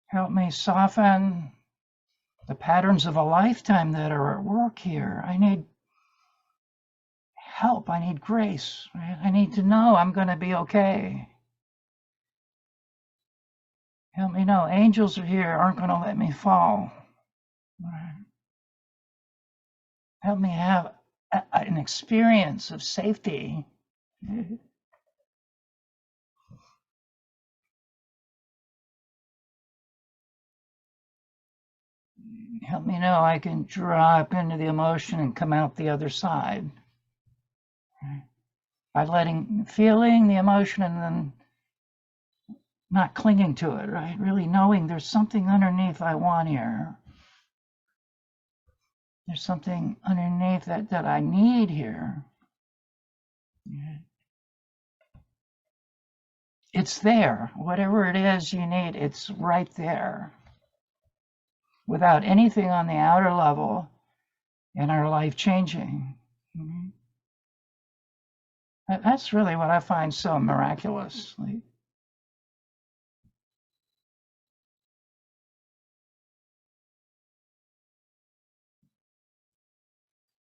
Help me soften the patterns of a lifetime that are at work here. I need help. I need grace, right? I need to know I'm going to be okay. Help me know angels are here, aren't going to let me fall. Right? Help me have an experience of safety. Help me know I can drop into the emotion and come out the other side. Right? By feeling the emotion and then not clinging to it, right? Really knowing there's something underneath I want here. There's something underneath that I need here. Yeah. It's there. Whatever it is you need, it's right there. Without anything on the outer level in our life changing. Mm-hmm. That's really what I find so miraculous.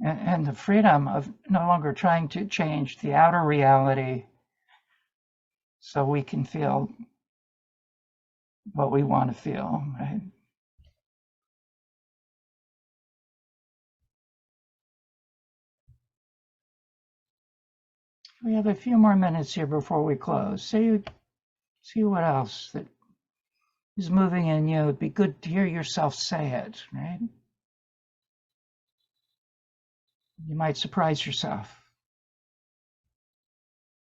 And the freedom of no longer trying to change the outer reality so we can feel what we want to feel, right? We have a few more minutes here before we close. See what else that is moving in you. It'd be good to hear yourself say it, right? You might surprise yourself.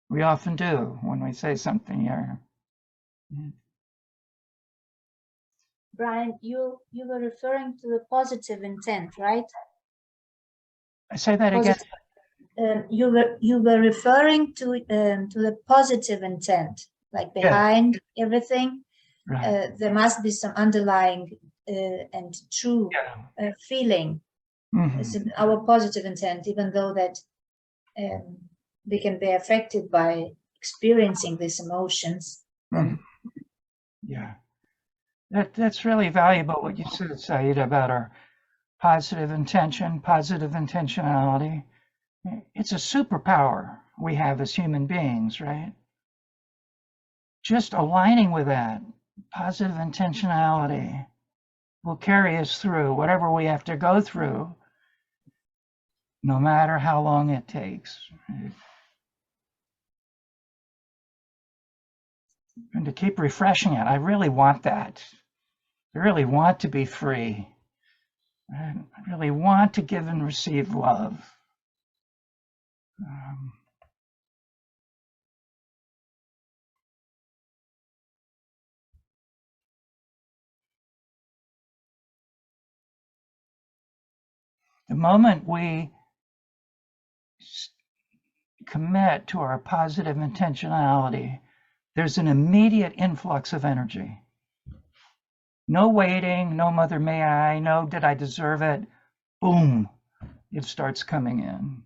We often do when we say something here. Brian, you were referring to the positive intent, right? I say that again. You were referring to the positive intent. like Yeah. behind everything. Right. There must be some underlying and true Yeah. feeling. Mhm. It's our positive intent, even though that we can be affected by experiencing these emotions. Mhm. Yeah. That's really valuable what you said, Said, about our positive intention, positive intentionality. It's a superpower we have as human beings, right? Just aligning with that positive intentionality will carry us through whatever we have to go through, no matter how long it takes. And to keep refreshing it, I really want that. I really want to be free. I really want to give and receive love. The moment we commit to our positive intentionality, there's an immediate influx of energy. No waiting, no mother may I, no did I deserve it. Boom, it starts coming in.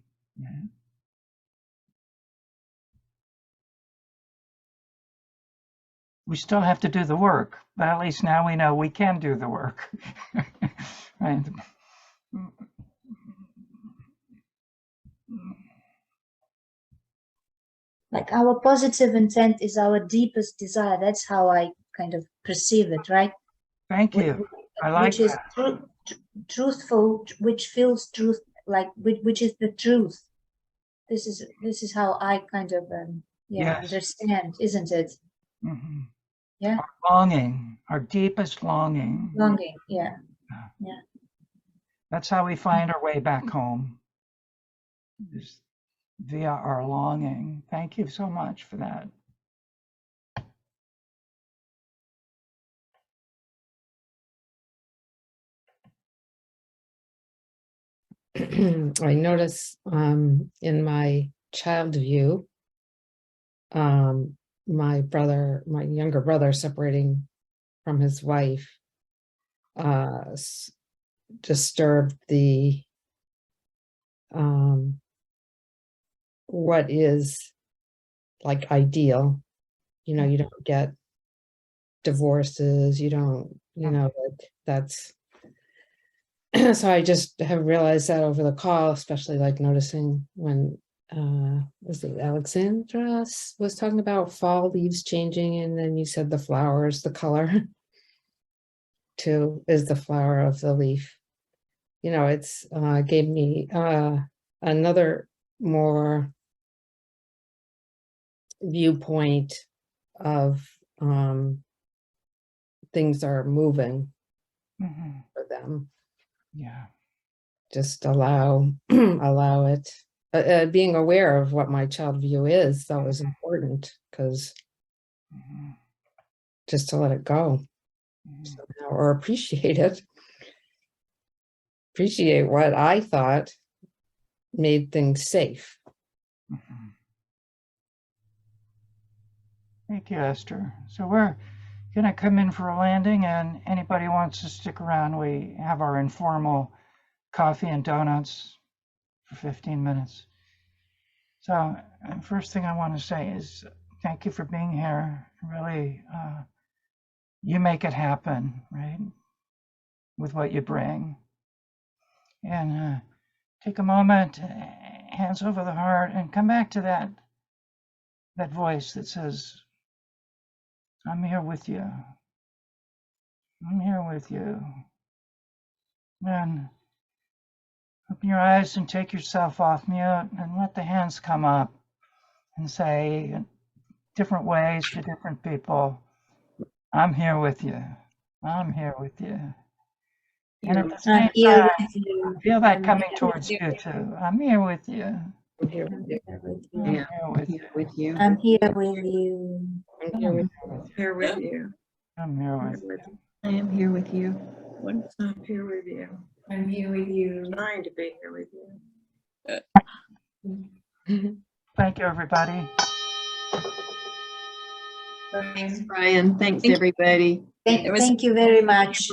We still have to do the work, but at least now we know we can do the work. Right? Like our positive intent is our deepest desire. That's how I kind of perceive it, right? Thank you. I like which is that. truthful, which feels truth, like which is the truth. This is how I kind of Yes. understand, isn't it? Mm-hmm. Yeah. Our longing, our deepest longing. Longing, yeah. That's how we find our way back home, is via our longing. Thank you so much for that. I notice in my child view, my younger brother separating from his wife disturbed the what is like ideal. You know, you don't get divorces, you don't, like that's so I just have realized that over the call, especially like noticing when was it Alexandra was talking about fall leaves changing, and then you said the flowers, the color too is the flower of the leaf. You know, it's gave me another more viewpoint of things are moving for them. Yeah. Just allow it. Being aware of what my child view is, that was important, because just to let it go somehow, or appreciate it. Appreciate what I thought made things safe. Thank you, Esther. So we're going to come in for a landing, and anybody wants to stick around, we have our informal coffee and donuts for 15 minutes. So first thing I want to say is thank you for being here. Really, you make it happen, right? With what you bring. And take a moment, hands over the heart, and come back to that voice that says, I'm here with you. I'm here with you. And open your eyes and take yourself off mute and let the hands come up and say different ways to different people, I'm here with you. I'm here with you. And at the same time, feel that coming towards you too. I'm here with you. I'm here with you. I'm here with you. With you. I'm here with you. I'm here with Here with you. I'm here with you. I am here with you. What? I'm here with you. I'm here with you. Trying to be here with you. Thank you, everybody. Thanks, Brian. Thanks, Thank- everybody. It was- Thank you very much.